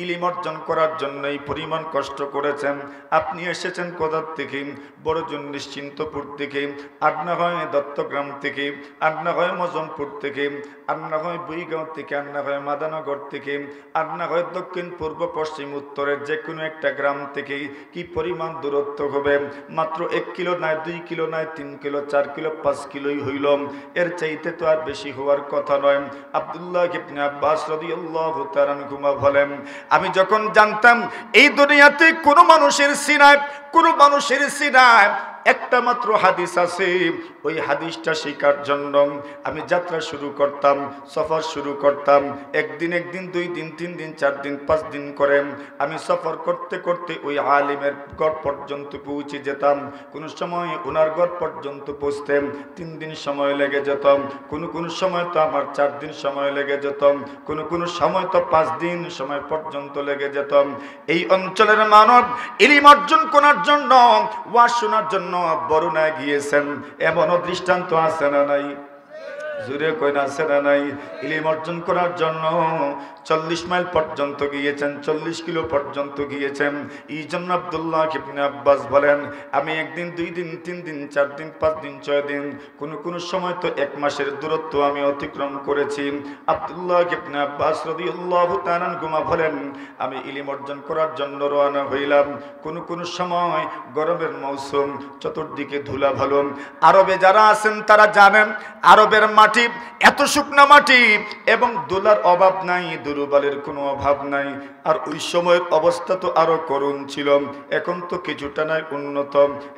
ইলম অর্জন করার জন্য এই পরিমাণ কষ্ট করেছেন। আপনি এসেছেন কোথা থেকে? বড়জুন নিশ্চিন্তপুর থেকে, আর না হয় দত্তগ্রাম থেকে, আর না হয় মজমপুর থেকে, আর না হয় বুইগাঁও থেকে, আর না হয় মাদানগর থেকে, আর না হয় দক্ষিণ পূর্ব পশ্চিম উত্তরের যে কোনো একটা গ্রাম থেকে। কি পরিমাণ দূরত্ব হবে? মাত্র 1 কিলো নয়, 2 কিলো নয়, 3 কিলো, 4 কিলো, 5 কিলোই হইল, এর চাইতে তো আর বেশি হওয়ার কথা নয়। আব্দুল্লাহ ইবনে আব্বাস রাদিয়াল্লাহু তাআলা আনহুমা বলেন, আমি যখন জানতাম এই দুনিয়াতে কোনো মানুষের সিনায় একটা মাত্র হাদিস আছে, ওই হাদিসটা শেখার জন্য আমি যাত্রা শুরু করতাম, সফর শুরু করতাম। একদিন, 2 দিন, 3 দিন, 4 দিন, 5 দিন করে আমি সফর করতে করতে ওই আলিমের ঘর পর্যন্ত পৌঁছে যেতাম। কোনো সময় ওনার ঘর পর্যন্ত পৌঁছতে 3 দিন সময় লেগে যেত, কোনো সময় তো আমার 4 দিন সময় লেগে যেত, কোনো সময় তো 5 দিন সময় পর্যন্ত লেগে যেত। এই অঞ্চলের মানব ইলম অর্জন করার জন্য, ওয়াজ শোনার জন্য বরুণায় গিয়েছেন, এমনও দৃষ্টান্ত আছে না নাই? জুড়ে কইনা আছে না নাই? ইলম অর্জন করার জন্য 40 মাইল পর্যন্ত গিয়েছেন, 40 কিলো পর্যন্ত গিয়েছেন। এই জন্য আব্দুল্লাহ ইবনে আব্বাস বলেন, আমি 1 দিন, 2 দিন, 3 দিন, 4 দিন, 5 দিন, 6 দিন, কোন সময় তো 1 মাসের দূরত্ব আমি অতিক্রম করেছি। আব্দুল্লাহ ইবনে আব্বাস রাদিয়াল্লাহু তাআলা আনহুমা বলেন, আমি ইলম অর্জন করার জন্য রওনা হইলাম। কোন সময় গরমের মৌসুম, চতুর্দিকে ধুলা ভালো। আরবে যারা আছেন তারা জানেন আরবের মাটি এত শুকনা মাটি এবং ধুলার অভাব নাই, দুর্বলের কোনো অভাব নাই। আর ওই সময়ের অবস্থা তো আরো করুণ ছিল। এখন তো কিছুটা নাই উন্নত,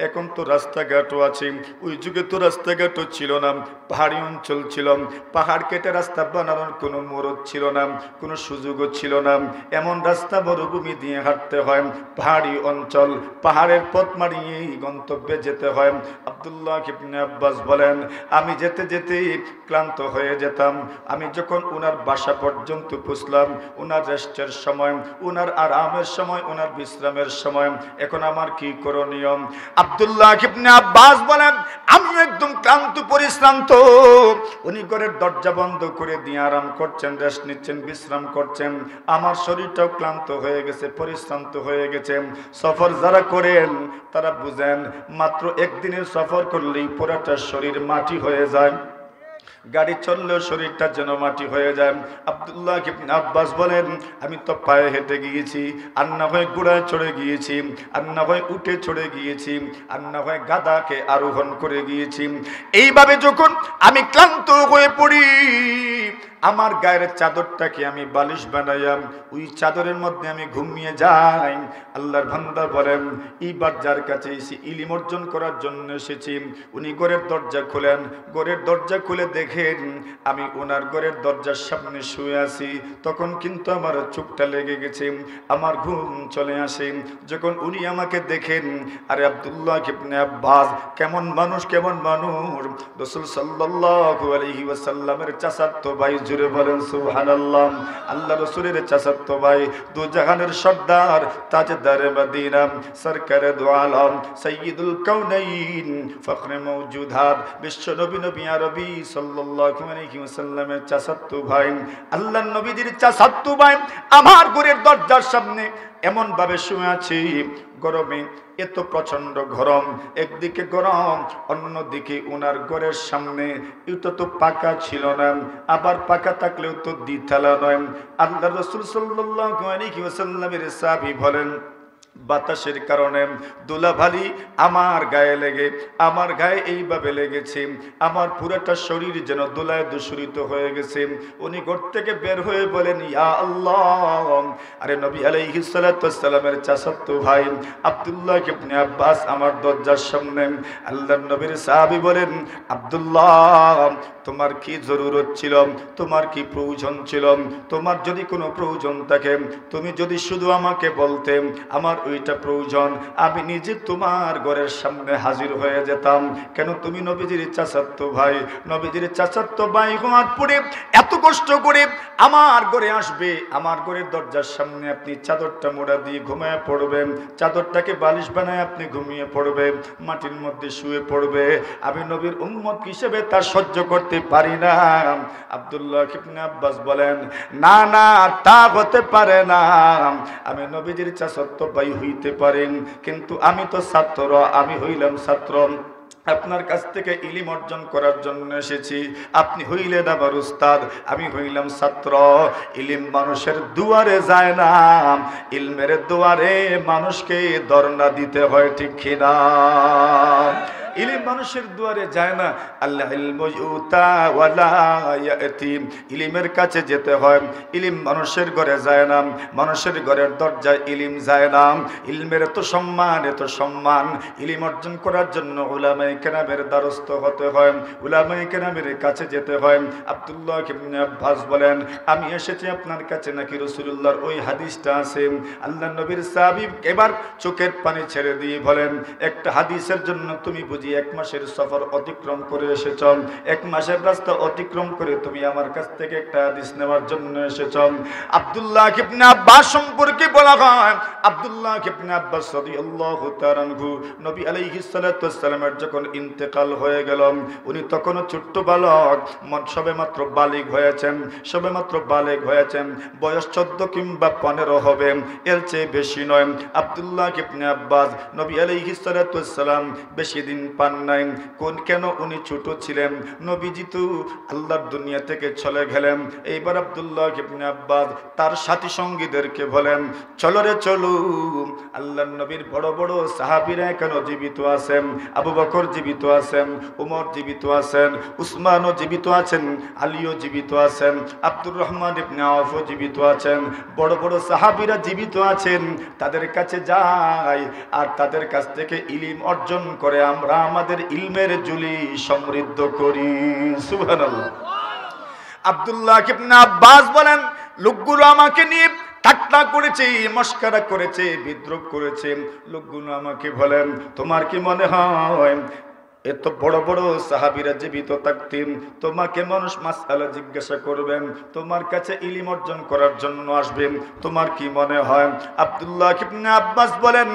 এখন তো রাস্তাঘাটও আছে। ওই যুগে তো রাস্তাঘাটও ছিল না, পাহাড়ি অঞ্চল ছিল, পাহাড় কেটে রাস্তা বানানোর কোনো মুরত ছিল না, কোনো সুযোগও ছিল না। এমন রাস্তা মরুভূমি দিয়ে হাঁটতে হয়, পাহাড়ি অঞ্চল, পাহাড়ের পথ মারিয়ে গন্তব্যে যেতে হয়। আব্দুল্লাহ ইবনে আব্বাস বলেন, আমি যেতে যেতে ক্লান্ত হয়ে যেতাম। আমি যখন ওনার বাসা পর্যন্ত পৌঁছলাম, ওনার রেস্টের সময়, ওনার আরামের সময়, ওনার বিশ্রামের সময়, এখন আমার কি করণীয়? আব্দুল্লাহ ইবনে আব্বাস বলেন, আমি একদম ক্লান্ত পরিশ্রান্ত। উনি ঘরের দরজা বন্ধ করে দিয়ে আরাম করছেন, রেস্ট নিচ্ছেন, বিশ্রাম করছেন। আমার শরীরটাও ক্লান্ত হয়ে গেছে, পরিশ্রান্ত হয়ে গেছে। সফর যারা করেন তারা বুঝেন, মাত্র 1 দিনের সফর করলেই পুরাটা শরীর মাটি হয়ে যায়। গাড়ি চললেও শরীরটা যেন মাটি হয়ে যায়। আব্দুল্লাহ ইবনে আব্বাস বলেন, আমি তো পায়ে হেঁটে গিয়েছি, আর না হয় ঘোড়ায় চড়ে গিয়েছি, আর না হয় উঠে চড়ে গিয়েছি, আর না হয় গাধাকে আরোহণ করে গিয়েছি। এইভাবে যখন আমি ক্লান্ত হয়ে পড়ি, আমার গায়ের চাদরটাকে আমি বালিশ বানাইয়াম, ওই চাদরের মধ্যে আমি ঘুমিয়ে যাই। আল্লাহর বান্দা বলেন, এইবার যার কাছে এসে ইলম অর্জন করার জন্য এসেছি, উনি ঘরের দরজা খোলেন। ঘরের দরজা খুলে দেখেন আমি ওনার ঘরের দরজার সামনে শুয়ে আছি। তখন কিন্তু আমার চোখটা লেগে গেছে, আমার ঘুম চলে আসে। যখন উনি আমাকে দেখেন, আরে আব্দুল্লাহ ইবনে আব্বাস কেমন মানুষ, কেমন মানুষ! রাসূল সাল্লাল্লাহু আলাইহি ওয়াসাল্লামের চাচাতো ভাই, জুড়ে বলেন সুবহানাল্লাহ। আল্লাহ রাসূলের চাচাতো ভাই, দু জাহানের সর্দার, তাজদারে মদিনা, সরকারে দু আলম, সাইয়্যিদুল কাউনাইন, ফখরে মওজুদাত, বিশ্ব নবী আরবি সাল্লাল্লাহু সাল্লাল্লাহু আলাইহি ওয়াসাল্লামের চাচাতো ভাই, আল্লাহর নবীজির চাচাতো ভাই আমার ঘরের দরজার সামনে এমন ভাবে শুয়ে আছে। গরমে এত প্রচন্ড গরম, একদিকে গরম, অন্যদিকে ওনার ঘরের সামনে এটা তো পাকা ছিল না, আবার পাকা থাকলেও তো দ্বিতলা নয়। আল্লাহ রাসূল সাল্লাল্লাহু আলাইহি ওয়াসাল্লামের সাহাবী বলেন, বাতাসের কারণে ধুলাবালি আমার গায়ে লেগে, আমার গায়ে এইভাবে লেগেছে, আমার পুরোটা শরীর যেন ধুলায় দূষিত হয়ে গেছে। উনি ঘর থেকে বের হয়ে বলেন, ইয়া আল্লাহ। আরে নবী আলাইহিস সালাতু ওয়াস সালামের চাচাতো ভাই আব্দুল্লাহ ইবনে আব্বাস আমার দরজার সামনে। আল্লাহর নবীর সাহাবী বলেন, আব্দুল্লাহ তোমার কি জরুরত ছিল, তোমার কি প্রয়োজন ছিল? তোমার যদি কোনো প্রয়োজন থাকে, তুমি যদি শুধু আমাকে বলতে আমার ওইটা প্রয়োজন, আমি নিজে তোমার ঘরের সামনে হাজির হয়ে যেতাম। কেন তুমি নবীজির চাচাতো ভাই, নবীজির চাচাতো ভাই হওয়ার পরে এত কষ্ট করে আমার ঘরে আসবে, আমার ঘরের দরজার সামনে আপনি চাদরটা মোড়া দিয়ে ঘুমিয়ে পড়বেন, চাদরটাকে বালিশ বানায় আপনি ঘুমিয়ে পড়বে, মাটির মধ্যে শুয়ে পড়বে। আমি নবীর উম্মত হিসেবে তা সহ্য করতে পারি না। আব্দুল্লাহ ইবনে আব্বাস বলেন, না না তা হতে পারে না, আমি নবীজির চাচাতো ভাই হইতে পারেন, কিন্তু আমি তো ছাত্র, আমি হইলাম ছাত্র, আপনার কাছ থেকে ইলম অর্জন করার জন্য এসেছি। আপনি হইলেন আবার উস্তাদ, আমি হইলাম ছাত্র। ইলম মানুষের দুয়ারে যায় না, ইলমের দুয়ারে মানুষকে ধর্ণা দিতে হয়, ঠিক কিনা? ইলম মানুষের দুয়ারে যায় না। আল্লাহ ইলমু ইউতা ওয়ালা ইয়াতি, ইলমের কাছে যেতে হয়, ইলম মানুষের ঘরে যায় না, মানুষের ঘরের দরজায় ইলম যায় না। ইলমের এত সম্মান, এত সম্মান, ইলম অর্জন করার জন্য উলামায়ে কেরামের দ্বারস্থ হতে হয়, উলামায়ে কেরামের কাছে যেতে হয়। আব্দুল্লাহ ইবনে আব্বাস বলেন, আমি এসেছি আপনার কাছে নাকি রাসূলুল্লাহর ওই হাদিসটা আছে। আল্লাহর নবীর সাহাবী এবার চোখের পানি ছেড়ে দিয়ে বলেন, একটা হাদিসের জন্য তুমি বুঝি 1 মাসের সফর অতিক্রম করে এসেছ, 1 মাসের রাস্তা অতিক্রম করে তুমি আমার কাছ থেকে একটা হাদিস নেওয়ার জন্য এসেছ। আব্দুল্লাহ ইবনে আব্বাস সম্পর্কে বলা হয়, আব্দুল্লাহ ইবনে আব্বাস রাদিয়াল্লাহু তাআলা আনহু নবী আলাইহিস সালাতু ওয়াস সালামের যখন ইন্তেকাল হয়ে গেল, উনি তখনও ছোট্ট বালক, সবেমাত্র বালিগ হয়েছেন, সবেমাত্র বালিগ হয়েছেন, বয়স 14 কিংবা 15 হবে, এর চেয়ে বেশি নয়। আব্দুল্লাহ ইবনে আব্বাস নবী আলাইহিস সালাতু ওয়াস সালাম বেশি দিন পান নাই। কেন? উনি ছোট ছিলেন, নবীজি তো আল্লাহর দুনিয়া থেকে চলে গেলেন। এইবার আব্দুল্লাহ ইবনে আব্বাস তার সাথী সঙ্গীদেরকে বলেন, চলো রে চলো, আল্লাহর নবীর বড় বড় সাহাবীরা এখনো জীবিত আছেন, আবু বকর জীবিত আছেন, উমর জীবিত আছেন, উসমানও জীবিত আছেন, আলীও জীবিত আছেন, আব্দুর রহমান ইবনে আওফও জীবিত আছেন, বড় বড় সাহাবীরা জীবিত আছেন, তাদের কাছে যাই আর তাদের কাছ থেকে ইলম অর্জন করে আমরা আমাদের ইলমের ঝুলি সমৃদ্ধ করি। সুবহানাল্লাহ। আব্দুল্লাহ ইবনে আব্বাস বলেন, লোকগুলো আমাকে নিয়ে ঠাট্টা করেছে, মস্করা করেছে, বিদ্রূপ করেছে। লোকগুলো আমাকে বলেন, তোমার কি মনে হয় এত বড় বড় সাহাবীরা জীবিত থাকতেন, তোমাকে মানুষ মাসআলা জিজ্ঞাসা করবেন, তোমার কাছে ইলম অর্জন করার জন্য আসবেন, তোমার কি মনে হয়? আব্দুল্লাহ ইবনে আব্বাস বলেন,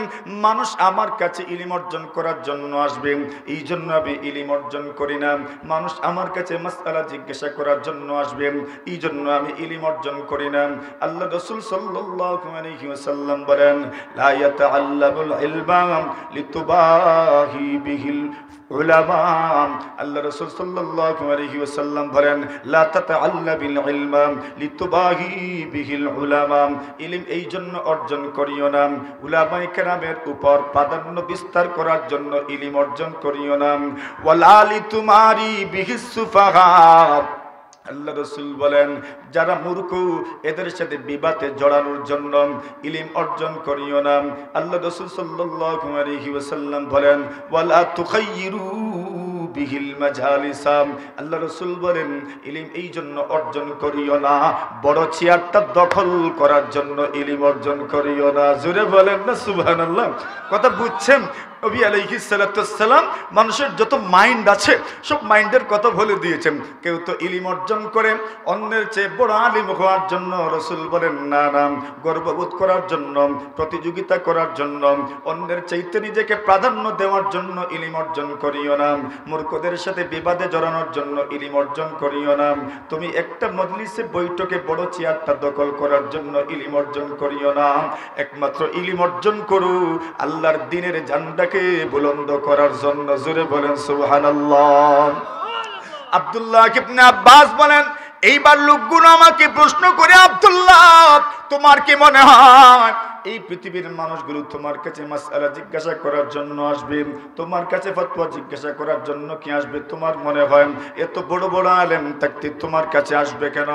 মানুষ আমার কাছে ইলম অর্জন করার জন্য আসবেন, এই জন্য আমি ইলম অর্জন করি না। মানুষ আমার কাছে মাসআলা জিজ্ঞাসা করার জন্য আসবেন, এই জন্য আমি ইলম অর্জন করি না। আল্লাহ রাসূল সাল্লাল্লাহু আলাইহি ওয়াসাল্লাম বলেন, লা ইয়াতাআল্লামুল ইলমা লিতুবাহি বিহিল উলামা। আল্লাহ রাসূল সাল্লাল্লাহু আলাইহি ওয়াসাল্লাম বলেন, লা তাতাআল্লাবিল ইলমা লিতুবাহি বিহিল উলামা, ইলম এই জন্য অর্জন করিও না, উলামায়ে কেরামের উপর প্রাধান্য বিস্তার করার জন্য ইলম অর্জন করিও না। ওয়ালা লিতুমারি বিহিস সুফাহা, আল্লাহ রাসূল বলেন, যারা মূর্খ এদের সাথে বিবাদে জড়ানোর জন্য ইলম অর্জন করিও না। আল্লাহ রাসূল সাল্লাল্লাহু আলাইহি ওয়াসাল্লাম বলেন, ওয়ালা তুখাইয়িরু বিহিল মাজালিসা, আল্লাহ রাসূল বলেন, ইলম এই জন্য অর্জন করিও না, বড় চেয়ারটা দখল করার জন্য ইলম অর্জন করিও না। জোরে বলেন না সুবহানাল্লাহ। কথা বুঝছেন? নবী আলাইহিস সালাম মানুষের যত মাইন্ড আছে সব মাইন্ডের কথা বলে দিয়েছেন। কেউ তো ইলম অর্জন করে অন্যের চেয়ে বড় আলিম হওয়ার জন্য, রাসূল বলেন না না, গর্ববোধ করার জন্য, প্রতিযোগিতা করার জন্য, অন্যের চাইতে নিজেকে প্রাধান্য দেওয়ার জন্য ইলম অর্জন করিও না। মূর্খদের সাথে বিবাদে জড়ানোর জন্য ইলম অর্জন করিও না। তুমি একটা মজলিসে বৈঠকে বড় চেয়ারটা দখল করার জন্য ইলম অর্জন করিও না। একমাত্র ইলম অর্জন করো আল্লাহর দ্বীনের ঝান্ডাকে বুলন্দ করার জন্য। জোরে বলেন সুবহানাল্লাহ। আব্দুল্লাহ ইবনে আব্বাস বলেন, এইবার লোকগুলো আমাকে প্রশ্ন করে, আব্দুল্লাহ তোমার কি মনে হয় এই পৃথিবীর মানুষগুলো তোমার কাছে মাসআলা জিজ্ঞাসা করার জন্য আসবে, তোমার কাছে ফতোয়া জিজ্ঞাসা করার জন্য কি আসবে? তোমার মনে হয় এত বড় বড় আলেম থাকতে তোমার কাছে আসবে কেন?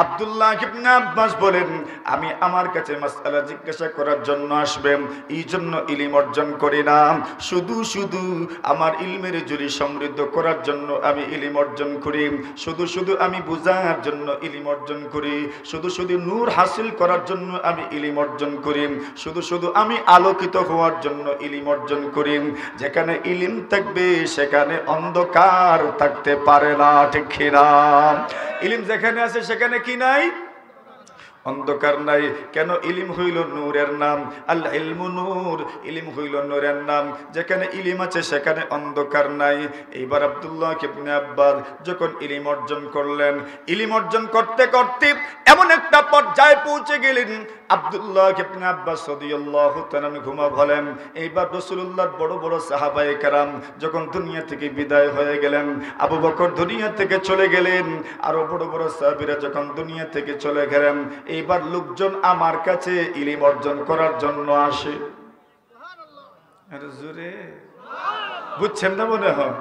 আব্দুল্লাহ ইবনে আব্বাস বলেন, আমি আমার কাছে মাসআলা জিজ্ঞাসা করার জন্য আসবে এই জন্য ইলম অর্জন করি না, শুধু শুধু আমার ইলমের ঝুলি সমৃদ্ধ করার জন্য আমি ইলম অর্জন করি, শুধু শুধু আমি বুঝার জন্য ইলম অর্জন করি, শুধু শুধু নূর হাসিল করার জন্য আমি ইলম অর্জন করি, শুধু শুধু আমি আলোকিত হওয়ার জন্য ইলম অর্জন করি। যেখানে ইলম থাকবে সেখানে অন্ধকার থাকতে পারে না, ঠিক কি না? ইলম যেখানে আছে সেখানে কি নাই? অন্ধকার নাই। কেন? ইলম হইল নূরের নাম, আল ইলমু নূর, ইলম হইল নূরের নাম। যেখানে ইলম আছে সেখানে অন্ধকার নাই। এইবার আব্দুল্লাহ ইবনে আব্বাস যখন ইলম অর্জন করলেন, ইলম অর্জন করতে করতে এমন একটা পর্যায়ে পৌঁছে গেলেন, আব্দুল্লাহ ইবনে আব্বাস রাদিয়াল্লাহু তাআলা ঘুমা বলেন, এইবার রাসূলুল্লাহর বড় বড় সাহাবায়ে কেরাম যখন দুনিয়া থেকে বিদায় হয়ে গেলেন, আবু বকর দুনিয়া থেকে চলে গেলেন, আরো বড় বড় সাহাবীরা যখন দুনিয়া থেকে চলে গেলেন, এইবার লোকজন আমার কাছে ইলম অর্জন করার জন্য আসে। জোরে বুঝছেন না মনে হয়?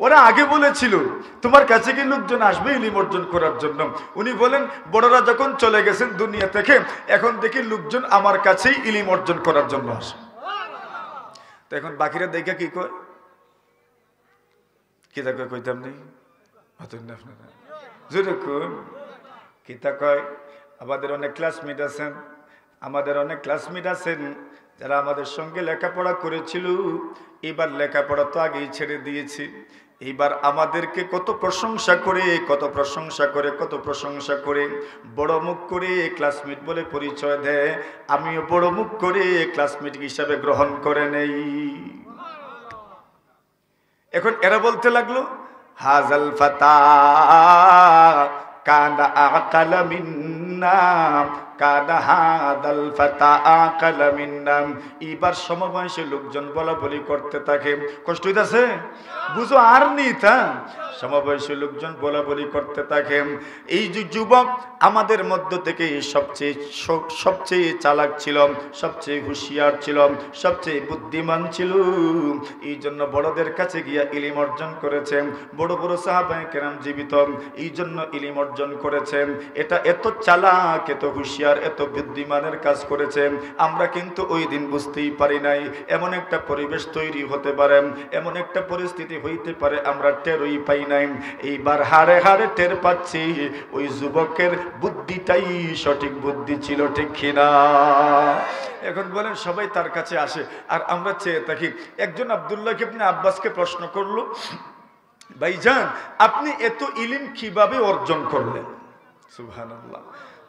ওরা আগে বলেছিল তোমার কাছে কি লোকজন আসবে ইলম অর্জন করার জন্য। উনি বলেন বড়রা যখন চলে গেছেন দুনিয়া থেকে, এখন দেখি লোকজন আমার কাছেই ইলম অর্জন করার জন্য আসে। তো এখন বাকিরা দেখে কি কয়? কি তা কয়? কইতাম নেই আপনারা জোরে কোন কি তা কয়? আমাদের অনেক ক্লাসমেট আছেন যারা আমাদের সঙ্গে লেখাপড়া করেছিল, এবার লেখাপড়া তো আগেই ছেড়ে দিয়েছি, এইবার আমাদেরকে কত প্রশংসা করে বড় মুখ করে ক্লাসমেট বলে পরিচয় দেয়, আমিও বড় মুখ করে ক্লাসমেট হিসাবে গ্রহণ করে নেই। এখন এরা বলতে লাগলো হাজাল ফাতা কানা আকালা মিন্না, কানা হাদাল ফাতা আকালা মিন্না। এবার সমবয়সী লোকজন বলা বলি করতে থাকে। কষ্ট হইতাছে? বুঝো আর নি তা সমবয়সী লোকজন বলা বলি করতে থাকে, এই যে যুবক আমাদের মধ্য থেকে সবচেয়ে চালাক ছিল, সবচেয়ে হুঁশিয়ার ছিল, সবচেয়ে বুদ্ধিমান ছিল, এই জন্য বড়দের কাছে গিয়া ইলম অর্জন করেছেন। বড় বড় সাহাবায়ে কেরাম জীবিত, এই জন্য ইলম অর্জন করেছেন। এটা এত চালাক, এত হুঁশিয়ার, এত বুদ্ধিমানের কাজ করেছেন, আমরা কিন্তু ওই দিন বুঝতেই পারি নাই। এমন একটা পরিবেশ তৈরি হতে পারে, এমন একটা পরিস্থিতি হইতে পারে, আমরা টেরই পাই নাই। এইবার হারে হারে টের পাচ্ছি ওই যুবকের বুদ্ধিটাই সঠিক বুদ্ধি ছিল, ঠিক কিনা? এখন বলেন সবাই তার কাছে আসে আর আমরা চেয়ে থাকি। একজন আব্দুল্লাহ ইবনে আব্বাসকে প্রশ্ন করলো, ভাইজান আপনি এত ইলম কিভাবে অর্জন করলেন? সুবহানাল্লাহ,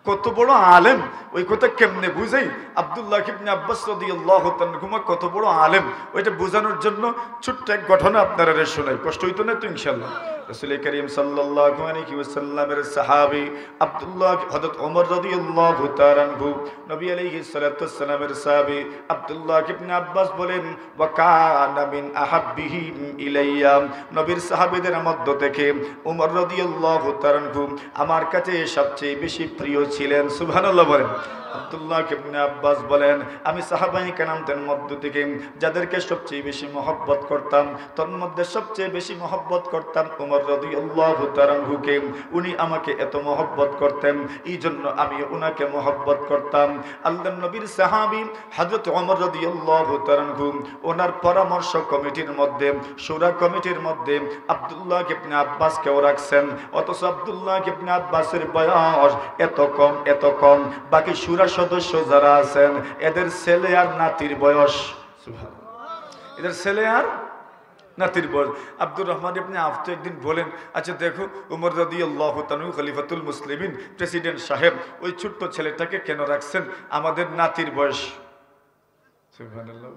কত বড় আলেম, ওই কথা কেমনে বুঝাই? আব্দুল্লাহ ইবনে আব্বাস রাদিয়াল্লাহু তাআলা আনহুমা কত বড় আলেম, ওইটা বোঝানোর জন্য ছোট্ট এক ঘটনা আপনারা শোনাই। কষ্ট হইতো না তো ইনশাআল্লাহ? রাসূল করিম সাল্লাল্লাহু আলাইহি ওয়াসাল্লামের সাহাবী আব্দুল্লাহ হযরত ওমর রাদিয়াল্লাহু তাআলা আনহু, নবী আলাইহিস সালাতু ওয়াসসালামের সাহাবী আব্দুল্লাহ ইবনে আব্বাস বলেন, ওয়া কানা মিন আহাব্বিহিম ইলাইয়া, নবীর সাহাবীদের মধ্য থেকে ওমর রাদিয়াল্লাহু তাআলা আনহু আমার কাছে সবচেয়ে বেশি প্রিয় ছিলেন। সুবহানাল্লাহ বলেন। আব্দুল্লাহ ইবনে আব্বাস বলেন, আমি সাহাবায়ে কেরামদের মধ্য থেকে যাদেরকে সবচেয়ে বেশি মহব্বত করতাম, তার মধ্যে সবচেয়ে বেশি মহব্বত করতাম ওমর রাদিয়াল্লাহু তাআলা আনহুকে। উনি আমাকে এত মহব্বত করতেন, এই জন্য আমি উনাকে মহব্বত করতাম। আল্লাহর নবীর সাহাবী হযরত ওমর রাদিয়াল্লাহু তাআলা আনহু ওনার পরামর্শ কমিটির মধ্যে, শূরা কমিটির মধ্যে আব্দুল্লাহ ইবনে আব্বাসকেও রাখছেন। অথচ আব্দুল্লাহ ইবনে আব্বাসের বয়স এত কম, বাকি শূরা সদস্য যারা আছেন এদের ছেলে আর নাতির বয়স এদের ছেলে আর নাতির বয়স। আব্দুর রহমান ইবনে আওফ তো একদিন বলেন, আচ্ছা দেখো উমর রাদিয়াল্লাহু তাআলা খলিফাতুল মুসলিমিন প্রেসিডেন্ট সাহেব ওই ছোট্ট ছেলেটাকে কেন রাখছেন আমাদের নাতির বয়স? সুবহানাল্লাহ।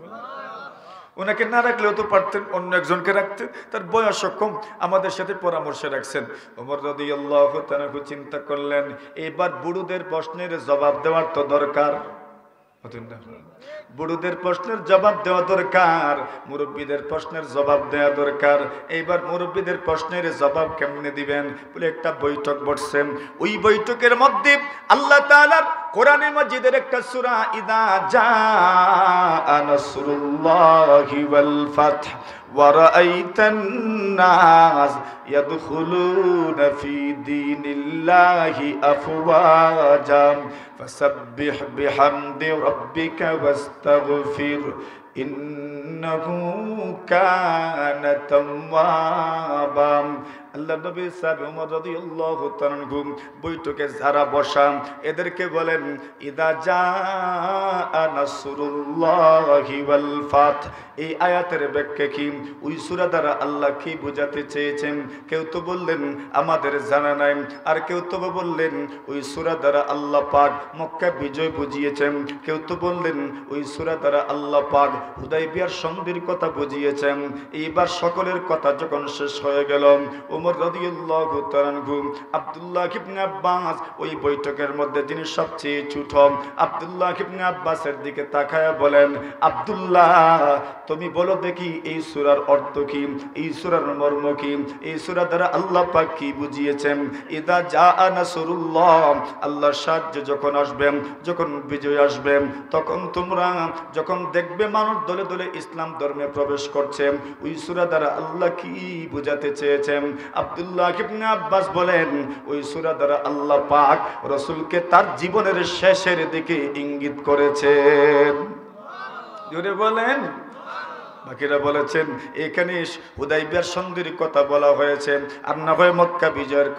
ওনাকে না রাখলেও তো পারতেন, অন্য একজনকে রাখতেন, তার বয়স কম, আমাদের সাথে পরামর্শে রাখছেন। ওমর রাদিয়াল্লাহু তাআলা চিন্তা করলেন এবার বুড়োদের প্রশ্নের জবাব দেওয়ার তো দরকার, বুড়োদের প্রশ্নের জবাব দেওয়া দরকার, মুরব্বীদের প্রশ্নের জবাব দেওয়া দরকার। এইবার মুরব্বীদের প্রশ্নের জবাব কেমনে দিবেন বলে একটা বৈঠক বসছেন। ওই বৈঠকের মধ্যে আল্লাহ তাআলার কোরআনে মাজিদের একটা সূরা ইদা জাআ নাসরুল্লাহি ওয়াল ফাতহ ওয়া রাআইতান নাস ইয়াদখুলুনা ফি দীনিল্লাহি আফওয়াজা ফাসাব্বিহ বিহামদি রাব্বিকা ওয়াস্তাগফির ইন্নাহু কানা তাওয়াবা। আল্লাহ নবী সাহেব ওমর রাদিয়াল্লাহু তাআলা বৈঠকে যারা বসা এদেরকে বলেন ইদা জাআ নাসরুল্লাহি ওয়াল ফাত। এই আয়াতের ব্যাখ্যা কি? ওই সূরা দ্বারা আল্লাহ কি বোঝাতে চেয়েছেন? কেউ তো বললেন আমাদের জানা নাই, আর কেউ তো বললেন ওই সূরা দ্বারা আল্লাহ পাক মক্কা বিজয় বুঝিয়েছেন, কেউ তো বললেন ওই সূরা দ্বারা আল্লাহ পাক হুদায়বিয়ার সন্ধির কথা বুঝিয়েছেন। এইবার সকলের কথা যখন শেষ হয়ে গেল ওমর রাদিয়াল্লাহু তাআলা আব্দুল্লাহ ইবনে আব্বাস ওই বৈঠকের মধ্যে যিনি সবচেয়ে ছোট আব্দুল্লাহ ইবনে আব্বাসের দিকে তাকায়া বলেন, আব্দুল্লাহ তুমি বলো দেখি এই সূরার অর্থ কি, এই সূরার মর্ম কি, এই সূরা দ্বারা আল্লাহ পাক কি বুঝিয়েছেন? ইদা জাআ নাসরুল্লাহ, আল্লাহর সাহায্য যখন আসবে, যখন বিজয় আসবে, তখন তোমরা যখন দেখবে মানুষ দলে দলে ইসলাম ধর্মে প্রবেশ করছে, ওই সূরা দ্বারা আল্লাহ কি বুঝাতে চেয়েছেন? আব্দুল্লাহ ইবনে আব্বাস বলেন ওই সূরা দ্বারা আল্লাহ পাক রাসূলকে তার জীবনের শেষের দিকে ইঙ্গিত করেছেন। জোরে বলেন। বাকিরা বলেছেন এখানে হুদায়বিয়ার সন্ধির কথা বলা হয়েছে, আর না হয় মক্কা বিজয়ের